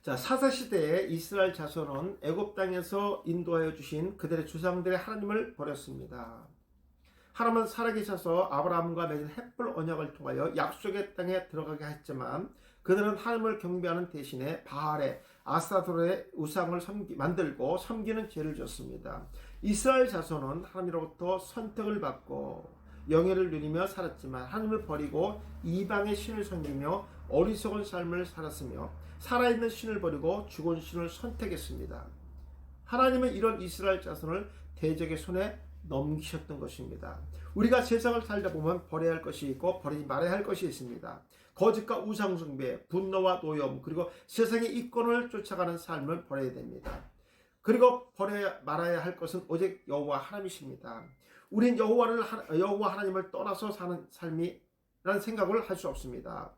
자, 사사시대에 이스라엘 자손은 애굽 땅에서 인도하여 주신 그들의 조상들의 하나님을 버렸습니다. 하나님은 살아계셔서 아브라함과 맺은 햇불 언약을 통하여 약속의 땅에 들어가게 했지만 그들은 하나님을 경배하는 대신에 바알의 아스타롯의 우상을 만들고 섬기는 죄를 졌습니다. 이스라엘 자손은 하나님으로부터 선택을 받고 영예를 누리며 살았지만 하나님을 버리고 이방의 신을 섬기며 어리석은 삶을 살았으며 살아있는 신을 버리고 죽은 신을 선택했습니다. 하나님은 이런 이스라엘 자손을 대적의 손에 넘기셨던 것입니다. 우리가 세상을 살다 보면 버려야 할 것이 있고 버리지 말아야 할 것이 있습니다. 거짓과 우상숭배, 분노와 노염, 그리고 세상의 이권을 쫓아가는 삶을 버려야 됩니다. 그리고 버려야 말아야 할 것은 오직 여호와 하나님이십니다. 우린 여호와 하나님을 떠나서 사는 삶이라는 생각을 할 수 없습니다.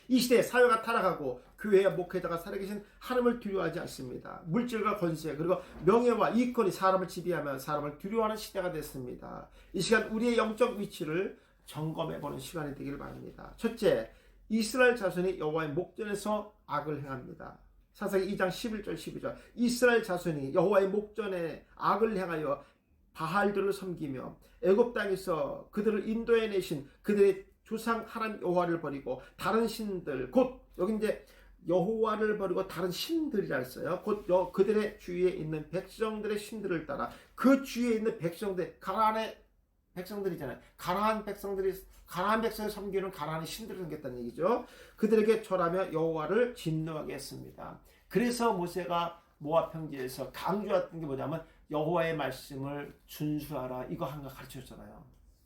이 시대에 사회가 타락하고 교회와 목회자가 살아계신 하나님을 두려워하지 않습니다. 물질과 권세 그리고 명예와 이권이 사람을 지배하며 사람을 두려워하는 시대가 됐습니다. 이 시간 우리의 영적 위치를 점검해보는 시간이 되기를 바랍니다. 첫째, 이스라엘 자손이 여호와의 목전에서 악을 행합니다. 사사기 2장 11절 12절 이스라엘 자손이 여호와의 목전에 악을 행하여 바알들을 섬기며 애굽 땅에서 그들을 인도해 내신 그들의 조상 하나님 여호와를 버리고 다른 신들, 곧 여기 이제 여호와를 버리고 다른 신들이라 했어요. 곧 그들의 주위에 있는 백성들의 신들을 따라 그 주위에 있는 백성들, 가나안의 백성들이잖아요. 가나안 백성이 섬기는 가나안의 신들을 섬겼다는 얘기죠. 그들에게 절하며 여호와를 진노하게 했습니다. 그래서 모세가 모압 평지에서 강조했던 게 뭐냐면 여호와의 말씀을 준수하라, 이거 한 거 가르쳐줬잖아요.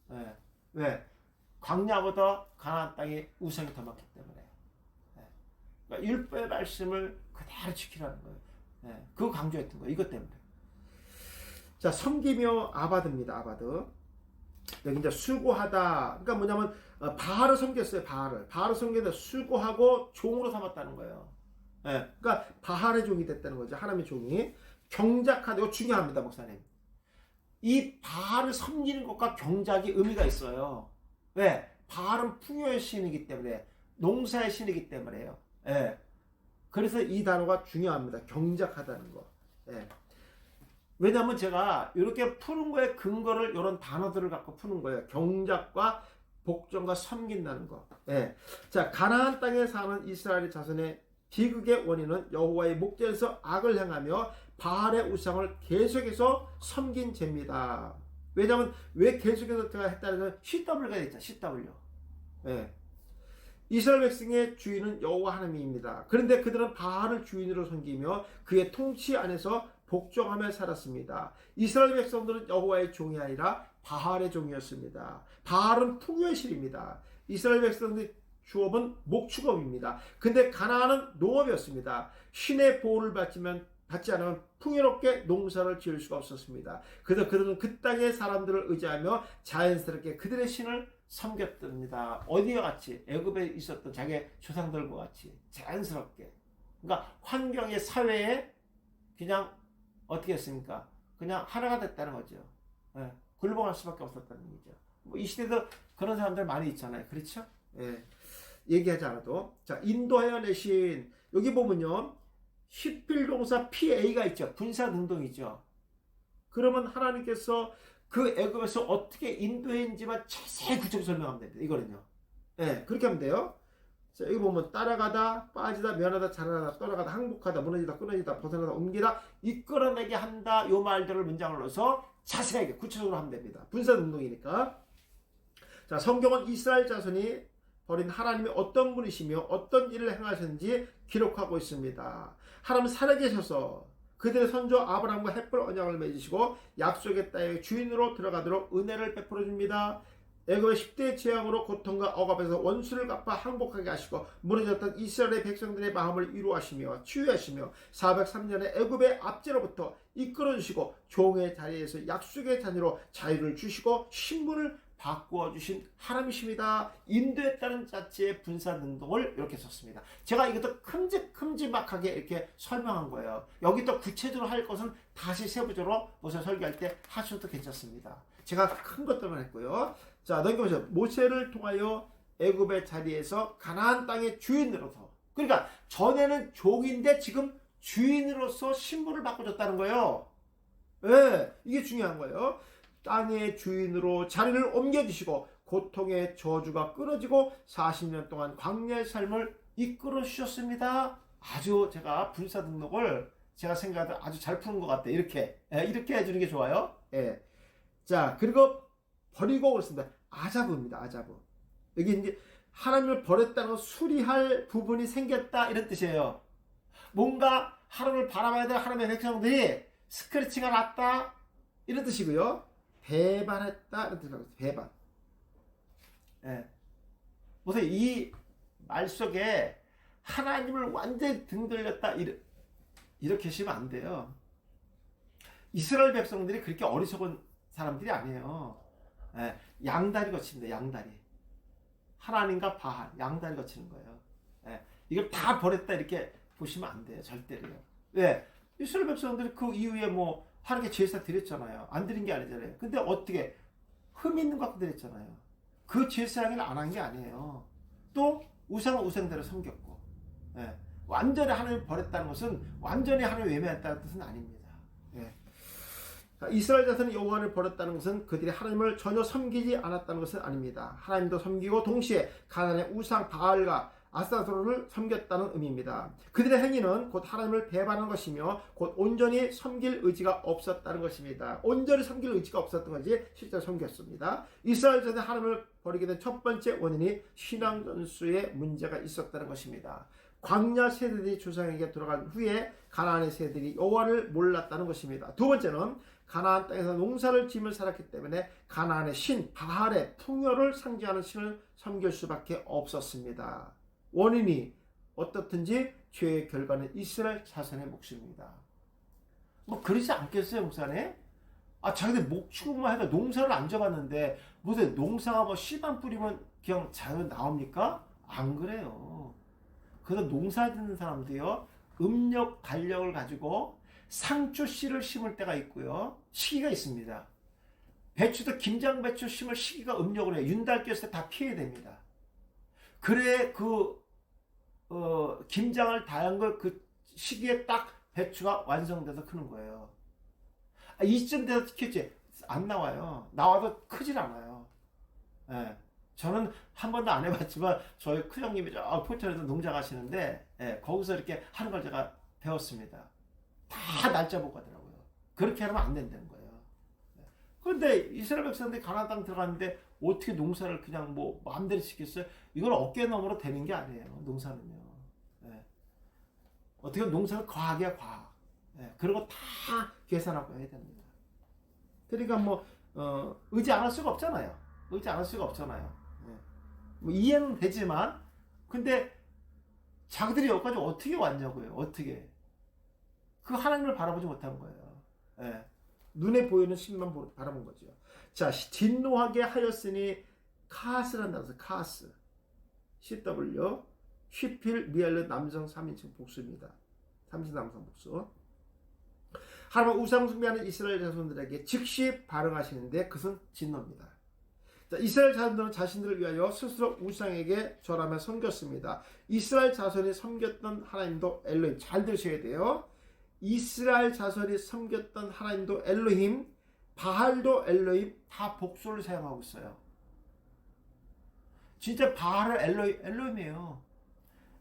네. 왜? 광야보다 가나안 땅에 우상이 더 많기 때문에. 네. 그러니까 율법의 말씀을 그대로 지키라는 거예요. 네. 그거 강조했던 거예요. 이것 때문에. 자, 섬기며 아바드입니다. 아바드. 여기 이제 수고하다. 그러니까 뭐냐면 바알을 섬겼어요. 바알을 섬겼는데 수고하고 종으로 삼았다는 거예요. 네. 그러니까 바알의 종이 됐다는 거죠. 하나님의 종이. 경작하다. 이거 중요합니다, 목사님. 이 바알을 섬기는 것과 경작이 의미가 있어요. 왜? 바알은 풍요의 신이기 때문에, 농사의 신이기 때문에요. 예. 그래서 이 단어가 중요합니다. 경작하다는 거. 예. 왜냐하면 제가 이렇게 푸는 거에 근거를 이런 단어들을 갖고 푸는 거예요. 경작과 복종과 섬긴다는 거. 예. 자, 가나안 땅에 사는 이스라엘 자손의 비극의 원인은 여호와의 목전에서 악을 행하며 바알의 우상을 계속해서 섬긴 죄입니다. 왜냐하면 왜 계속해서 했다는 CW가 있잖아. CW. 예. 이스라엘 백성의 주인은 여호와 하나님입니다. 그런데 그들은 바알을 주인으로 섬기며 그의 통치 안에서 복종하며 살았습니다. 이스라엘 백성들은 여호와의 종이 아니라 바알의 종이었습니다. 바알은 풍요의 신입니다. 이스라엘 백성들의 주업은 목축업입니다. 근데 가나안은 농업이었습니다. 신의 보호를 받지 않으면 풍요롭게 농사를 지을 수가 없었습니다. 그래서 그들은 그 땅의 사람들을 의지하며 자연스럽게 그들의 신을 섬겼답니다. 어디와 같이? 애굽에 있었던 자기 조상들과 같이 자연스럽게. 그러니까 환경의 사회에 그냥 어떻게 했습니까? 그냥 하나가 됐다는 거죠. 예, 굴복할 수밖에 없었다는 얘기죠. 뭐 이 시대도 그런 사람들 많이 있잖아요. 그렇죠? 예, 얘기하지 않아도. 자, 인도하여 내신, 여기 보면요, 히필동사 PA가 있죠. 분사 능동이죠. 그러면 하나님께서 그 애굽에서 어떻게 인도했는지만 자세히 구체적으로 설명하면 됩니다. 이거는요. 예, 그렇게 하면 돼요. 자, 여기 보면 따라가다, 빠지다, 면하다, 자라나다, 떠나가다, 항복하다, 무너지다, 끊어지다, 벗어나다, 옮기다, 이끌어내게 한다. 요 말들을 문장을 넣어서 자세하게 구체적으로 하면 됩니다. 분사운동이니까. 자, 성경은 이스라엘 자손이 벌인 하나님이 어떤 분이시며 어떤 일을 행하셨는지 기록하고 있습니다. 하나님은 살아계셔서 그들의 선조 아브라함과 햇불 언약을 맺으시고 약속의 땅의 주인으로 들어가도록 은혜를 베풀어 줍니다. 애굽의 10대 재앙으로 고통과 억압에서 원수를 갚아 항복하게 하시고 무너졌던 이스라엘의 백성들의 마음을 위로하시며 치유하시며 403년의 애굽의 압제로부터 이끌어주시고 종의 자리에서 약속의 자녀로 자유를 주시고 신분을 바꾸어 주신 하나님이십니다. 인도했다는 자체의 분사능동을 이렇게 썼습니다. 제가 이것도 큼직큼직하게 이렇게 설명한 거예요. 여기 또 구체적으로 할 것은 다시 세부적으로 모세 설교할 때 하셔도 괜찮습니다. 제가 큰 것들만 했고요. 자, 넘겨보세요. 모세를 통하여 애굽의 자리에서 가나안 땅의 주인으로서, 그러니까 전에는 종인데 지금 주인으로서 신분을 바꿔줬다는 거예요. 네, 이게 중요한 거예요. 땅의 주인으로 자리를 옮겨주시고 고통의 저주가 끊어지고 40년 동안 광야의 삶을 이끌어 주셨습니다. 아주 제가 분사 등록을 제가 생각할 때 아주 잘 푸는 것 같아요. 이렇게 해주는 게 좋아요. 예. 자, 그리고 버리고 그렇습니다. 아자부입니다. 아자부. 여기 이제 하나님을 버렸다는 건 수리할 부분이 생겼다 이런 뜻이에요. 뭔가 하나님을 바라봐야 될 하나님의 백성들이 스크래치가 났다 이런 뜻이고요. 배반했다 이런 뜻이라고 했어요. 배반. 예. 보세요. 이 말 속에 하나님을 완전히 등돌렸다 이렇게 하시면 안 돼요. 이스라엘 백성들이 그렇게 어리석은 사람들이 아니에요. 예. 양다리 거칩니다. 양다리. 하나님과 바알 양다리 거치는 거예요. 예. 이걸 다 버렸다 이렇게 보시면 안 돼요. 절대로요. 예. 이스라엘 백성들이 그 이후에 뭐 하나님께 제사 드렸잖아요. 안 드린 게 아니잖아요. 근데 어떻게 흠 있는 것 같고 드렸잖아요. 그 제사를 안 한 게 아니에요. 또 우상은 우상대로 섬겼고, 예. 완전히 하나님을 버렸다는 것은 완전히 하나님을 외면했다는 뜻은 아닙니다. 예. 이스라엘 자손이 여호와를 버렸다는 것은 그들이 하나님을 전혀 섬기지 않았다는 것은 아닙니다. 하나님도 섬기고 동시에 가나안의 우상 바알과 아스타로를 섬겼다는 의미입니다. 그들의 행위는 곧 하나님을 배반한 것이며 곧 온전히 섬길 의지가 없었다는 것입니다. 온전히 섬길 의지가 없었던 것이 실제로 섬겼습니다. 이스라엘 자손이 하나님을 버리게 된 첫 번째 원인이 신앙 전수에 문제가 있었다는 것입니다. 광야 세대들이 조상에게 들어간 후에 가나안의 세대들이 여호와를 몰랐다는 것입니다. 두 번째는 가나안 땅에서 농사를 지으며 살았기 때문에 가나안의 신 바알의 풍요를 상징하는 신을 섬길 수밖에 없었습니다. 원인이 어떻든지 죄의 결과는 이스라엘 자손의 몫입니다. 뭐 그러지 않겠어요, 목사님? 자기들 목축만 해도 농사를 안 져봤는데 무슨 농사가 뭐 씨만 뿌리면 그냥 자연 나옵니까? 안 그래요. 그래서 농사 짓는 사람들이요, 음력 달력을 가지고 상추 씨를 심을 때가 있고요, 시기가 있습니다. 배추도 김장 배추 심을 시기가 음력으로 해요. 윤달 꼈을 때 다 피해야 됩니다. 그래 김장을 다 한 걸 그 시기에 딱 배추가 완성돼서 크는 거예요. 이쯤 돼서 키웠지 안 나와요. 나와도 크질 않아요. 예. 저는 한 번도 안 해봤지만 저희 큰형님이 저 포천에서 농장 하시는데, 예, 거기서 이렇게 하는 걸 제가 배웠습니다. 다 날짜 보고 하더라고요. 그렇게 하면 안 된다는 거예요. 그런데 이스라엘 백성들이 가나안 땅 들어갔는데 어떻게 농사를 그냥 뭐 마음대로 짓겠어요? 이건 어깨너머로 되는 게 아니에요. 농사는요. 예. 어떻게 농사는 과학이야, 과학. 예. 그런 거 다 계산하고 해야 됩니다. 그러니까 뭐 의지 안 할 수가 없잖아요. 의지 안 할 수가 없잖아요. 예. 뭐 이해는 되지만 근데 자기들이 여기까지 어떻게 왔냐고요. 어떻게. 그 하나님을 바라보지 못한 거예요. 예. 눈에 보이는 신만 바라본 거죠. 자, 진노하게 하였으니 카스란 단어, 카스. CW, 휘필, 미엘르 남성 3인칭 복수입니다. 3인 남성 복수. 하나님은 우상 숭배하는 이스라엘 자손들에게 즉시 반응하시는데 그것은 진노입니다. 자, 이스라엘 자손들은 자신들을 위하여 스스로 우상에게 절하며 섬겼습니다. 이스라엘 자손이 섬겼던 하나님도 엘로힘, 잘 들으셔야 돼요. 이스라엘 자손이 섬겼던 하나님도 엘로힘, 바알도 엘로힘, 다 복수를 사용하고 있어요. 진짜 바알은 엘로힘이에요.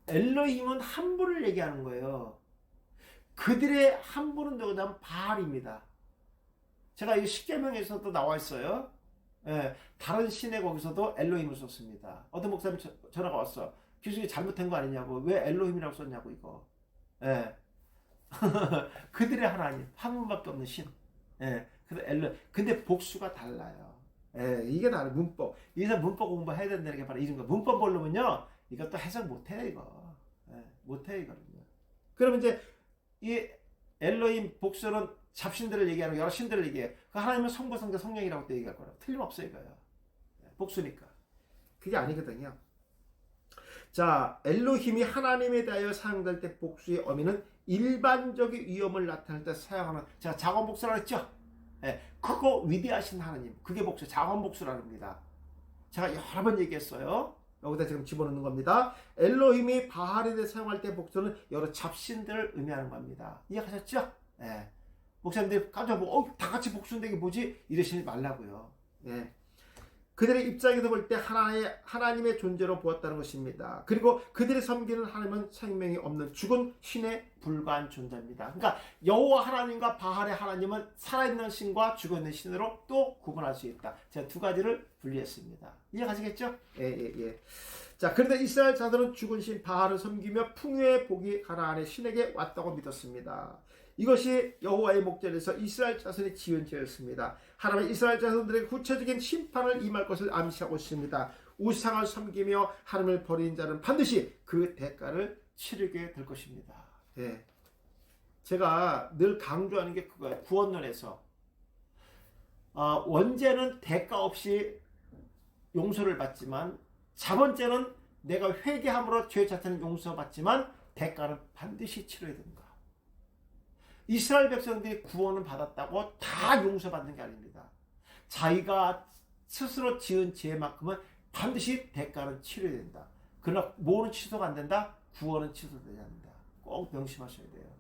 엘로힘은 한 분을 얘기하는 거예요. 그들의 한 분은 누구냐면 바알입니다. 제가 이 십계명에서도 나와 있어요. 예, 다른 신의 거기서도 엘로힘을 썼습니다. 어떤 목사님 전화가 왔어. 교수님 잘못한 거 아니냐고. 왜 엘로힘이라고 썼냐고 이거. 예. 그들의 하나님 한 분밖에 없는 신. 예. 근데 복수가 달라요. 예, 이게 다른 문법. 여기서 문법 공부해야 된다는 게 바로 이런 거. 문법 모르면요, 이것도 해석 못해요 이거. 예, 못해요 이거는요. 그러면 이제 이 엘로힘 복수는 잡신들을 얘기하는 여러 신들을 얘기해. 그 하나님은 성부, 성자, 성령이라고 또 얘기할 거라고. 틀림없어요 이거요. 복수니까. 그게 아니거든요. 자, 엘로힘이 하나님에 대하여 사용될 때 복수의 의미는 일반적인 위험을 나타낼 때 사용하는, 제가 자원 복수라고 했죠. 예, 크고 위대하신 하나님, 그게 복수, 자원 복수라는 겁니다. 제가 여러 번 얘기했어요. 여기다 지금 집어넣는 겁니다. 엘로힘이 바알에 대해 사용할 때 복수는 여러 잡신들을 의미하는 겁니다. 이해하셨죠? 예. 목사님들 깜짝 보고 다 같이 복수인데 이게 뭐지? 이러시지 말라고요. 예. 그들의 입장에서 볼 때 하나님의 존재로 보았다는 것입니다. 그리고 그들이 섬기는 하나님은 생명이 없는 죽은 신에 불과한 존재입니다. 그러니까 여호와 하나님과 바알의 하나님은 살아있는 신과 죽어있는 신으로 또 구분할 수 있다. 제가 두 가지를 분리했습니다. 이해가시겠죠? 예. 자, 그런데 이스라엘 자들은 죽은 신 바알을 섬기며 풍요의 복이 가나안의 신에게 왔다고 믿었습니다. 이것이 여호와의 목전에서 이스라엘 자손이 지은 죄였습니다. 하나님은 이스라엘 자손들에게 구체적인 심판을 임할 것을 암시하고 있습니다. 우상을 섬기며 하나님을 버린 자는 반드시 그 대가를 치르게 될 것입니다. 네. 제가 늘 강조하는 게 그거예요. 구원론에서 원죄는 대가 없이 용서를 받지만, 자번죄는 내가 회개함으로 죄 자체는 용서받지만 대가는 반드시 치러야 된다. 이스라엘 백성들이 구원을 받았다고 다 용서받는 게 아닙니다. 자기가 스스로 지은 죄만큼은 반드시 대가는 치러야 된다. 그러나 뭐는 취소가 안 된다? 구원은 취소되지 않는다. 꼭 명심하셔야 돼요.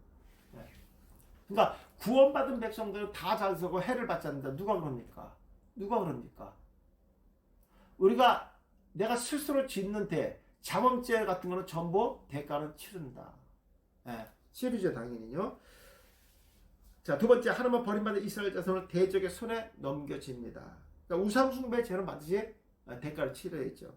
네. 그러니까 구원받은 백성들은 다 잘 서고 해를 받지 않는다. 누가 그럽니까? 우리가 내가 스스로 짓는 자범죄 같은 거는 전부 대가는 치른다. 네. 치르죠, 당연히요. 자, 두 번째, 하나님은 버림받은 이스라엘 자손을 대적의 손에 넘겨집니다. 그러니까 우상숭배 죄는 반드시 대가를 치러야죠.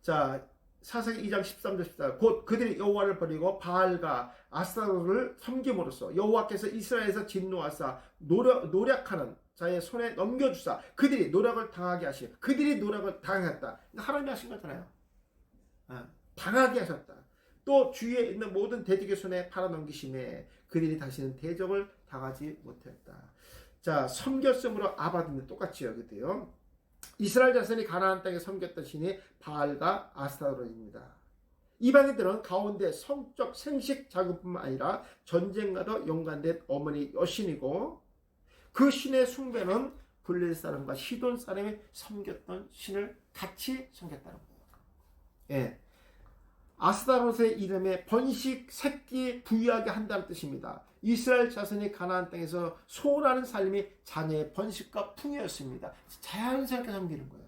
자, 사사기 2장 13절 14절, 곧 그들이 여호와를 버리고 바알과 아스타롯을 섬김으로써 여호와께서 이스라엘에서 진노하사 노력하는 자의 손에 넘겨주사 그들이 노력을 당하게 하시. 그들이 노력을 당했다. 하나님이 하신 거잖아요. 당하게 하셨다. 또 주위에 있는 모든 대적의 손에 팔아넘기심에 그들이 다시는 대적을 당하지 못했다. 자, 섬겼음으로 아바드는 똑같이 여기도요. 이스라엘 자손이 가나안 땅에 섬겼던 신이 바알과 아스타롯입니다. 이방인들은 가운데 성적 생식 자금뿐만 아니라 전쟁과도 연관된 어머니 여신이고, 그 신의 숭배는 블레셋 사람과 시돈 사람이 섬겼던 신을 같이 섬겼다는 거예요. 예. 아스타롯의 이름에 번식, 새끼 부유하게 한다는 뜻입니다. 이스라엘 자손이 가나안 땅에서 소원하는 삶이 자녀의 번식과 풍요였습니다. 자연스럽게 섬기는 거예요.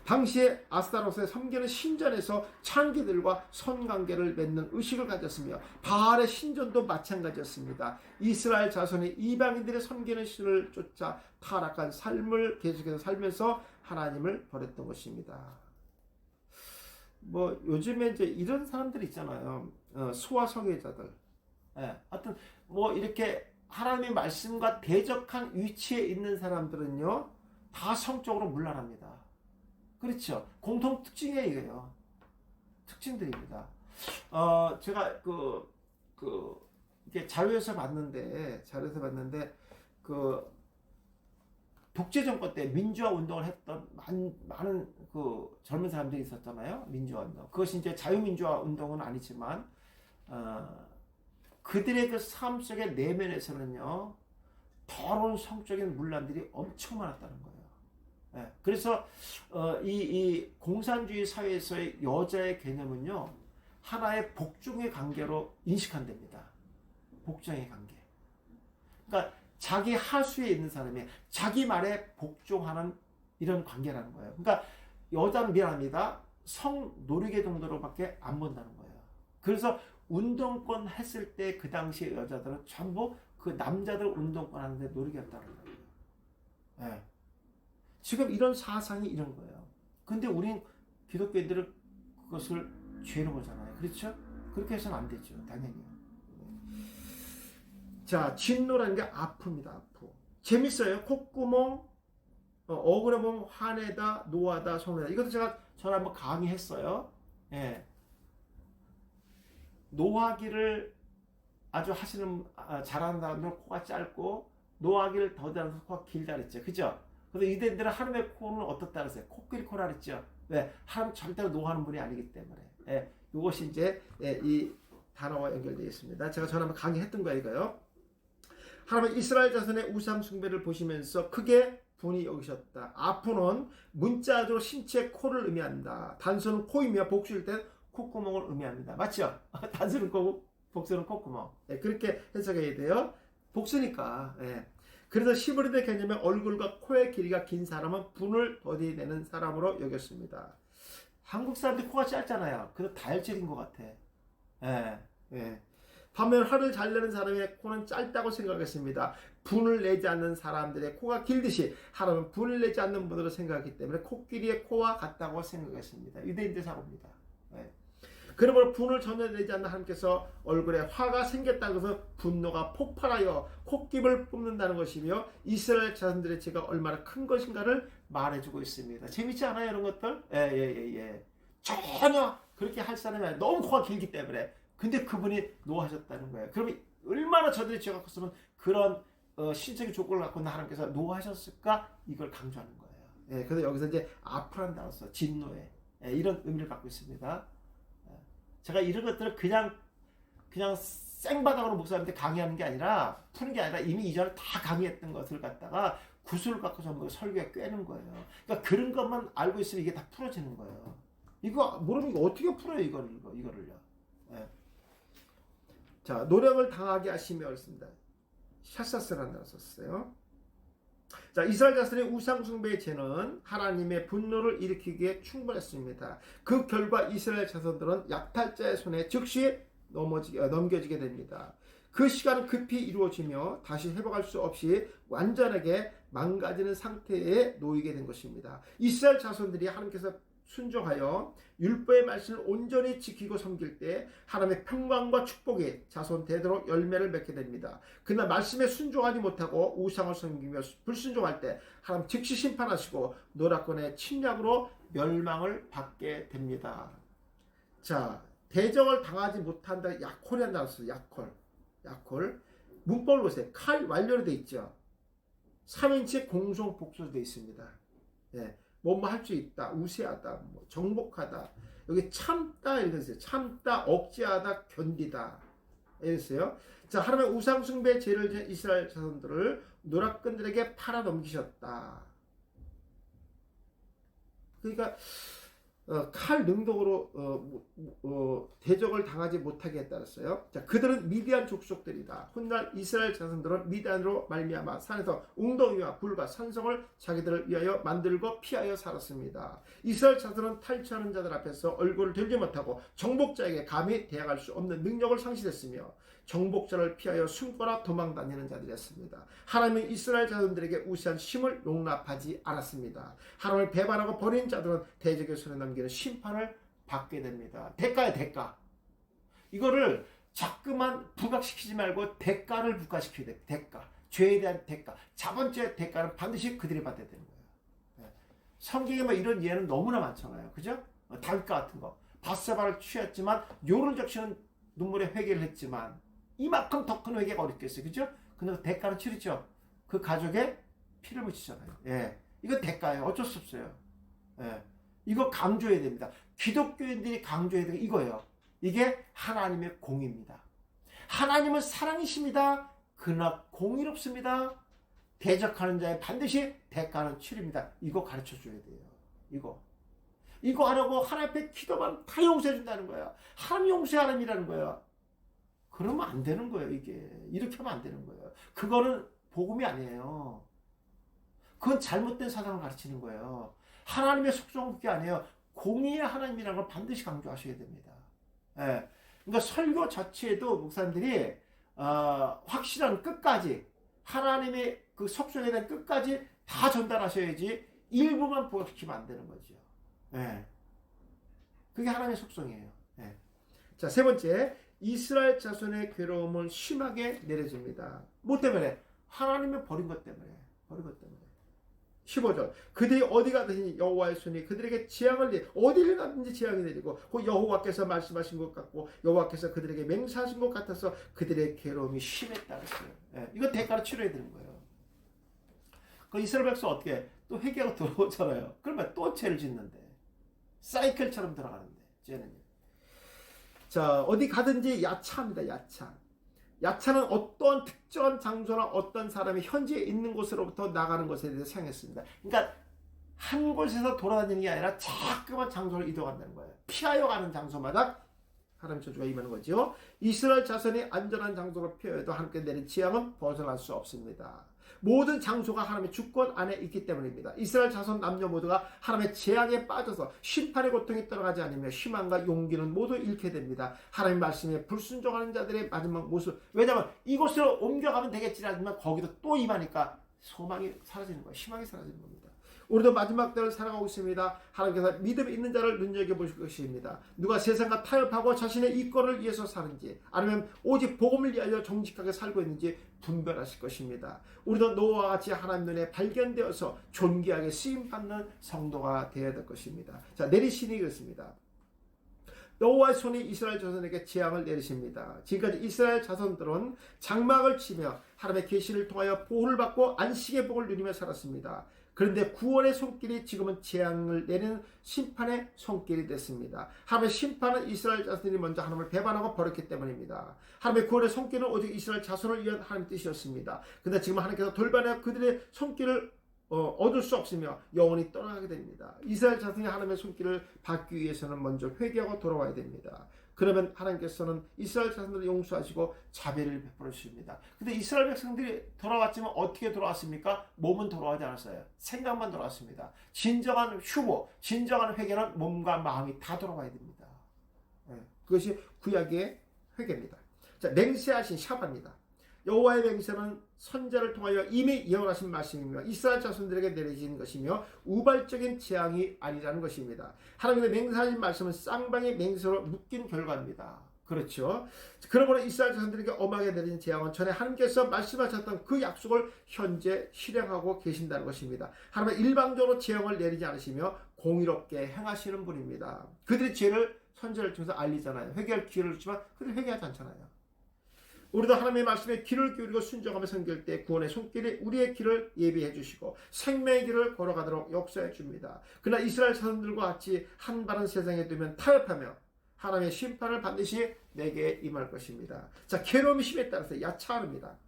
당시에 아스타롯의 섬기는 신전에서 창기들과 선관계를 맺는 의식을 가졌으며 바알의 신전도 마찬가지였습니다. 이스라엘 자손이 이방인들의 섬기는 신을 쫓아 타락한 삶을 계속해서 살면서 하나님을 버렸던 것입니다. 뭐 요즘에 이제 이런 사람들이 있잖아요. 소아 성애자들. 예, 하여튼 뭐 이렇게 하나님의 말씀과 대적한 위치에 있는 사람들은요, 다 성적으로 문란합니다. 그렇죠. 공통 특징이에요, 이거요. 특징들입니다. 제가 이게 자료에서 봤는데 독재 정권 때 민주화 운동을 했던 많은 그 젊은 사람들이 있었잖아요. 민주화 운동. 그것이 이제 자유민주화 운동은 아니지만, 그들의 그 삶 속의 내면에서는요, 더러운 성적인 문란들이 엄청 많았다는 거예요. 예, 그래서 이 공산주의 사회에서의 여자의 개념은요, 하나의 복종의 관계로 인식한답니다. 복종의 관계. 그러니까 자기 하수에 있는 사람이 자기 말에 복종하는 이런 관계라는 거예요. 그러니까 여자는 미안합니다. 성 노리개 정도로밖에 안 본다는 거예요. 그래서 운동권 했을 때 그 당시에 여자들은 전부 그 남자들 운동권 하는데 노력했다는 거예요. 예. 지금 이런 사상이 이런 거예요. 근데 우린 기독교인들은 그것을 죄로 보잖아요. 그렇죠? 그렇게 해서는 안 되죠. 당연히요. 자, 진노라는 게 아픕니다. 아프. 재밌어요. 콧구멍, 억울해 보면 화내다, 노하다, 서운하다. 이것도 제가 전에 한번 강의했어요. 예. 노하기를 아주 잘하는 사람들은 코가 짧고, 노하기를 더 잘하는 사람은 코가 길다 그랬죠. 그죠? 그래서 유대인들은 하나님의 코는 어떻다 그랬어요? 코끼리 코라 그랬죠. 왜? 하나님 절대로 노하는 분이 아니기 때문에. 예. 이것이 이제 이 단어와 연결되어 있습니다. 제가 전에 한번 강의했던 거예요, 이거요. 하나님 이스라엘 자손의 우상 숭배를 보시면서 크게 분이 여기셨다. 아프는 문자적으로 신체 코를 의미한다. 단수는 코이며 복수일 땐 콧구멍을 의미합니다. 맞죠? 단수는 코고 복수는 콧구멍. 네, 그렇게 해석해야 돼요. 복수니까. 네. 그래서 시브리드 개념의 얼굴과 코의 길이가 긴 사람은 분을 더디 내는 사람으로 여겼습니다. 한국 사람들이 코가 짧잖아요. 그래서 다혈질인 것 같아. 예, 예. 반면 화를 잘 내는 사람의 코는 짧다고 생각했습니다. 분을 내지 않는 사람들의 코가 길듯이 하나님은 분을 내지 않는 분으로 생각했기 때문에 코끼리의 코와 같다고 생각했습니다. 유대인들 사고입니다. 예. 그러므로 분을 전혀 내지 않는 하나님께서 얼굴에 화가 생겼다고 해서 분노가 폭발하여 콧깁을 뿜는다는 것이며 이스라엘 자손들의 죄가 얼마나 큰 것인가를 말해주고 있습니다. 재밌지 않아요, 이런 것들? 예. 전혀 그렇게 할 사람이 아니라 너무 코가 길기 때문에. 근데 그분이 노하셨다는 거예요. 그러면 얼마나 저들이 죄가 컸으면 그런 신체적 조건을 갖고 하나님께서 노하셨을까? 이걸 강조하는 거예요. 예, 그래서 여기서 이제 아프란 단어 써, 진노에. 예, 이런 의미를 갖고 있습니다. 제가 이런 것들을 그냥 생바닥으로 목사님한테 강의하는 게 아니라 푸는 게 아니라 이미 이전에 다 강의했던 것을 갖다가 구슬을 갖고 전부 설교에 꿰는 거예요. 그러니까 그런 것만 알고 있으면 이게 다 풀어지는 거예요. 이거 모르면 이거 어떻게 풀어요, 이거를요. 네. 자, 노력을 당하게 하시며 그랬습니다. 샤사스라는 단어 썼어요. 자, 이스라엘 자손의 우상숭배의 죄는 하나님의 분노를 일으키기에 충분했습니다. 그 결과 이스라엘 자손들은 약탈자의 손에 즉시 넘겨지게 됩니다. 그 시간은 급히 이루어지며 다시 회복할 수 없이 완전하게 망가지는 상태에 놓이게 된 것입니다. 이스라엘 자손들이 하나님께서 순종하여 율법의 말씀을 온전히 지키고 섬길 때 하나님의 평강과 축복이 자손 대대로 열매를 맺게 됩니다. 그러나 말씀에 순종하지 못하고 우상을 섬기며 불순종할 때 하나님 즉시 심판하시고 노라권의 침략으로 멸망을 받게 됩니다. 자, 대적을 당하지 못한다. 약콜이라는 단어 써요. 약콜. 문법을 보세요. 칼 완료로 되어 있죠. 3인칭 공송 복수로 되어 있습니다. 예. 뭐뭐 할 수 있다, 우세하다, 정복하다. 여기 참다 이렇게 있어요. 참다, 억제하다, 견디다. 이랬어요. 자, 하나님의 우상숭배 죄를 지은 이스라엘 자손들을 노략꾼들에게 팔아 넘기셨다. 그러니까 칼 능동으로 대적을 당하지 못하게 했다랬어요. 자, 그들은 미디안 족속들이다. 훗날 이스라엘 자손들은 미디안으로 말미암아 산에서 웅덩이와 불과 산성을 자기들을 위하여 만들고 피하여 살았습니다. 이스라엘 자손은 탈취하는 자들 앞에서 얼굴을 들지 못하고 정복자에게 감히 대항할 수 없는 능력을 상실했으며 정복자를 피하여 숨거나 도망다니는 자들이었습니다. 하나님은 이스라엘 자손들에게 우세한 힘을 용납하지 않았습니다. 하나님을 배반하고 버린 자들은 대적의 손에 넘기는 심판을 받게 됩니다. 대가야, 대가. 이거를 자꾸만 부각시키지 말고 대가를 부각시켜야 돼요. 대가. 죄에 대한 대가. 자본죄의 대가는 반드시 그들이 받아야 되는 거예요. 성경에 뭐 이런 예는 너무나 많잖아요. 그죠? 단가 같은 거. 바세바를 취했지만 요를 적시는 눈물에 회개를 했지만 이만큼 더 큰 회개가 어렵겠어요. 그죠? 근데 대가는 치르죠. 그 가족에 피를 묻히잖아요. 예. 이거 대가예요. 어쩔 수 없어요. 예. 이거 강조해야 됩니다. 기독교인들이 강조해야 되는 이거예요. 이게 하나님의 공입니다. 하나님은 사랑이십니다. 그러나 공의롭습니다. 대적하는 자에 반드시 대가는 치릅니다. 이거 가르쳐줘야 돼요. 이거 하라고 하나님 앞에 기도만 다 용서해 준다는 거야. 하나님 용서하라는 거야. 그러면 안 되는 거예요, 이게. 이렇게 하면 안 되는 거예요. 그거는 복음이 아니에요. 그건 잘못된 사상을 가르치는 거예요. 하나님의 속성은 그게 아니에요. 공의의 하나님이라는 걸 반드시 강조하셔야 됩니다. 예. 그러니까 설교 자체에도 목사님들이 확실한 끝까지 하나님의 그 속성에 대한 끝까지 다 전달하셔야지 일부만 부각시키면 안 되는 거죠. 예. 그게 하나님의 속성이에요. 예. 자, 세 번째, 이스라엘 자손의 괴로움은 심하게 내려집니다. 뭐 때문에? 하나님을 버린 것 때문에. 15절, 그들이 어디 가든지 여호와의 손이 그들에게 재앙을 내리, 어디를 가든지 재앙이 내리고 그 여호와께서 말씀하신 것 같고 여호와께서 그들에게 맹세하신 것 같아서 그들의 괴로움이 심했다 그랬어요. 예, 이거 대가로 치러야 되는 거예요. 그 이스라엘 백성 어떻게 또 회개하고 들어오잖아요. 그러면 또 죄를 짓는데 사이클처럼 들어가는데 죄는요. 자, 어디 가든지 야차합니다. 야차는 어떠한 특정한 장소나 어떤 사람이 현재 있는 곳으로부터 나가는 것에 대해서 사용했습니다. 그러니까 한 곳에서 돌아다니는 게 아니라 자꾸만 장소를 이동한다는 거예요. 피하여 가는 장소마다 하나님 저주가 임하는 거죠. 이스라엘 자손이 안전한 장소로 피하여도 하나님께 내린 재앙은 벗어날 수 없습니다. 모든 장소가 하나님의 주권 안에 있기 때문입니다. 이스라엘 자손 남녀 모두가 하나님의 재앙에 빠져서 심판의 고통에 떨어가지 않으며 희망과 용기는 모두 잃게 됩니다. 하나님 말씀에 불순종하는 자들의 마지막 모습. 왜냐하면 이곳으로 옮겨가면 되겠지라지만 거기도 또 임하니까 소망이 사라지는 거예요. 희망이 사라지는 겁니다. 우리도 마지막 때를 살아가고 있습니다. 하나님께서 믿음 있는 자를 눈여겨보실 것입니다. 누가 세상과 타협하고 자신의 이권을 위해서 사는지 아니면 오직 복음을 위하여 정직하게 살고 있는지 분별하실 것입니다. 우리도 노아와 같이 하나님 눈에 발견되어서 존귀하게 쓰임받는 성도가 되어야 될 것입니다. 자, 내리시니 그렇습니다. 여호와의 손이 이스라엘 자손에게 재앙을 내리십니다. 지금까지 이스라엘 자손들은 장막을 치며 하나님의 계시를 통하여 보호를 받고 안식의 복을 누리며 살았습니다. 그런데 구원의 손길이 지금은 재앙을 내리는 심판의 손길이 됐습니다. 하나님의 심판은 이스라엘 자손이 먼저 하나님을 배반하고 버렸기 때문입니다. 하나님의 구원의 손길은 오직 이스라엘 자손을 위한 하나님의 뜻이었습니다. 그런데 지금 하나님께서 돌반하여 그들의 손길을 얻을 수 없으며 영원히 떠나게 됩니다. 이스라엘 자손이 하나님의 손길을 받기 위해서는 먼저 회개하고 돌아와야 됩니다. 그러면 하나님께서는 이스라엘 자손들을 용서하시고 자비를 베풀어 주십니다. 근데 이스라엘 백성들이 돌아왔지만 어떻게 돌아왔습니까? 몸은 돌아가지 않았어요. 생각만 돌아왔습니다. 진정한 휴보, 진정한 회개는 몸과 마음이 다 돌아와야 됩니다. 그것이 구약의 회개입니다. 자, 맹세하신 샤바입니다. 여호와의 맹세는 선자를 통하여 이미 예언하신 말씀이며 이스라엘 자손들에게 내려진 것이며 우발적인 재앙이 아니라는 것입니다. 하나님의 맹세하신 말씀은 쌍방의 맹세로 묶인 결과입니다. 그렇죠. 그러므로 이스라엘 자손들에게 엄하게 내린 재앙은 전에 하나님께서 말씀하셨던 그 약속을 현재 실행하고 계신다는 것입니다. 하나님은 일방적으로 재앙을 내리지 않으시며 공의롭게 행하시는 분입니다. 그들의 죄를 선자를 통해서 알리잖아요. 회개할 기회를 주지만 그들이 회개하지 않잖아요. 우리도 하나님의 말씀에 귀를 기울이고 순종하며 섬길 때 구원의 손길이 우리의 길을 예비해 주시고 생명의 길을 걸어가도록 역사해 줍니다. 그러나 이스라엘 자손들과 같이 한 발은 세상에 두면 타협하며 하나님의 심판을 반드시 내게 임할 것입니다. 자, 괴로움이 심에 따라서 야차합니다.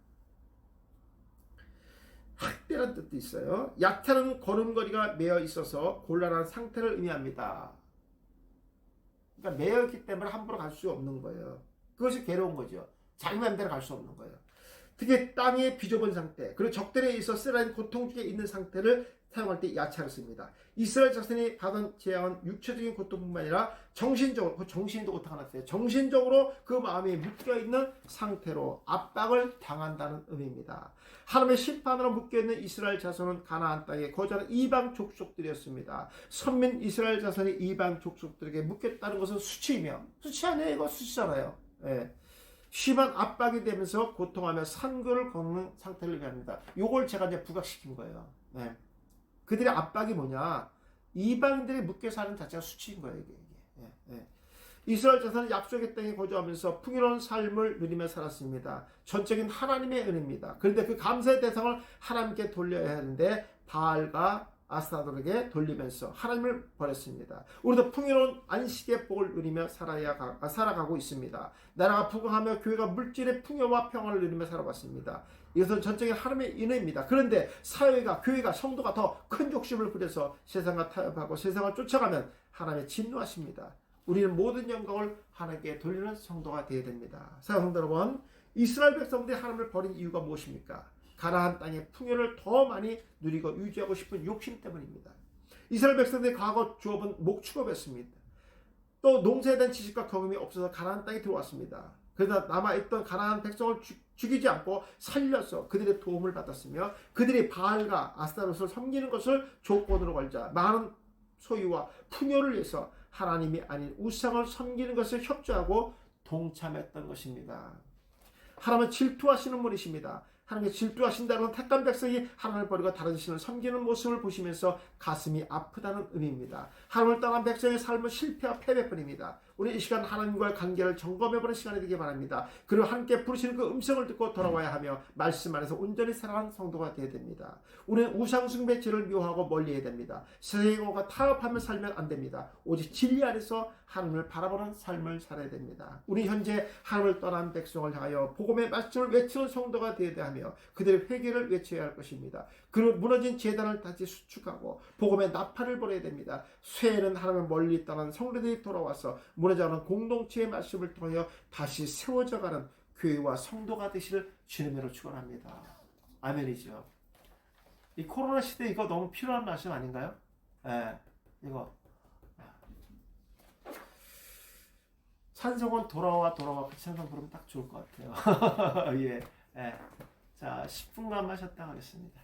학대라는 뜻도 있어요. 야차는 걸음걸이가 매여 있어서 곤란한 상태를 의미합니다. 그러니까 매여 있기 때문에 함부로 갈 수 없는 거예요. 그것이 괴로운 거죠. 자기 맘대로 갈 수 없는 거예요. 특히 땅에 비좁은 상태, 그리고 적들에 의해서 쓰라린 고통 중에 있는 상태를 사용할 때 야차를 씁니다. 이스라엘 자손이 받은 재앙은 육체적인 고통뿐만 아니라 정신적으로, 정신도 고통 하나 써요. 정신적으로 그 마음이 묶여있는 상태로 압박을 당한다는 의미입니다. 하나님의 심판으로 묶여있는 이스라엘 자손은 가나안 땅에 거주하는 이방 족속들이었습니다. 선민 이스라엘 자손이 이방 족속들에게 묶였다는 것은 수치이며, 수치 아니에요? 이거 수치잖아요. 예. 심한 압박이 되면서 고통하며 산고를 걷는 상태를 의미합니다. 요걸 제가 이제 부각시킨 거예요. 네. 그들의 압박이 뭐냐? 이방인들이 묶여 사는 자체가 수치인 거예요, 이게. 이스라엘 자손은 약속의 땅에 거주하면서 풍요로운 삶을 누리며 살았습니다. 전적인 하나님의 은혜입니다. 그런데 그 감사의 대상을 하나님께 돌려야 하는데 바알과 아스타로에게 돌리면서 하나님을 버렸습니다. 우리도 풍요로운 안식의 복을 누리며 살아가고 있습니다. 나라가 부강하며 교회가 물질의 풍요와 평화를 누리며 살아왔습니다. 이것은 전적인 하나님의 은혜입니다. 그런데 사회가, 교회가, 성도가 더 큰 욕심을 부려서 세상과 타협하고 세상을 쫓아가면 하나님의 진노하십니다. 우리는 모든 영광을 하나님께 돌리는 성도가 되어야 됩니다. 사랑하는 성도 여러분, 이스라엘 백성들이 하나님을 버린 이유가 무엇입니까? 가나안 땅의 풍요를 더 많이 누리고 유지하고 싶은 욕심 때문입니다. 이스라엘 백성들의 과거 주업은 목축업이었습니다. 또 농사에 대한 지식과 경험이 없어서 가나안 땅에 들어왔습니다. 그러나 남아있던 가나안 백성을 죽이지 않고 살려서 그들의 도움을 받았으며 그들이 바알과 아스타롯을 섬기는 것을 조건으로 걸자 많은 소유와 풍요를 위해서 하나님이 아닌 우상을 섬기는 것을 협조하고 동참했던 것입니다. 하나님은 질투하시는 분이십니다. 하나님께 질투하신다는 택한 백성이 하나님을 버리고 다른 신을 섬기는 모습을 보시면서 가슴이 아프다는 의미입니다. 하나님을 떠난 백성의 삶은 실패와 패배뿐입니다. 우리 이 시간 하나님과의 관계를 점검해보는 시간이 되기 바랍니다. 그리고 함께 부르시는 그 음성을 듣고 돌아와야 하며 말씀 안에서 온전히 살아가는 성도가 되어야 됩니다. 우리는 우상숭배 죄를 묘하고 멀리해야 됩니다. 세상과 타협하며 살면 안 됩니다. 오직 진리 안에서 하나님을 바라보는 삶을 살아야 됩니다. 우리 현재 하나님을 떠난 백성을 향하여 복음의 말씀을 외치는 성도가 되어야 하며 그들의 회개를 외쳐야 할 것입니다. 그리고 무너진 제단을 다시 수축하고 복음의 나팔을 벌여야 됩니다. 쇠는 하나님을 멀리 떠난 성도들이 돌아와서 무너져가는 공동체의 말씀을 통하여 다시 세워져가는 교회와 성도가 되시를 주님으로 축원합니다. 아멘이죠. 이 코로나 시대 이거 너무 필요한 말씀 아닌가요? 예, 이거 찬송은 돌아와 그 찬송 부르면 딱 좋을 것 같아요. 예, 예. 자, 10분간 마셨다 하겠습니다.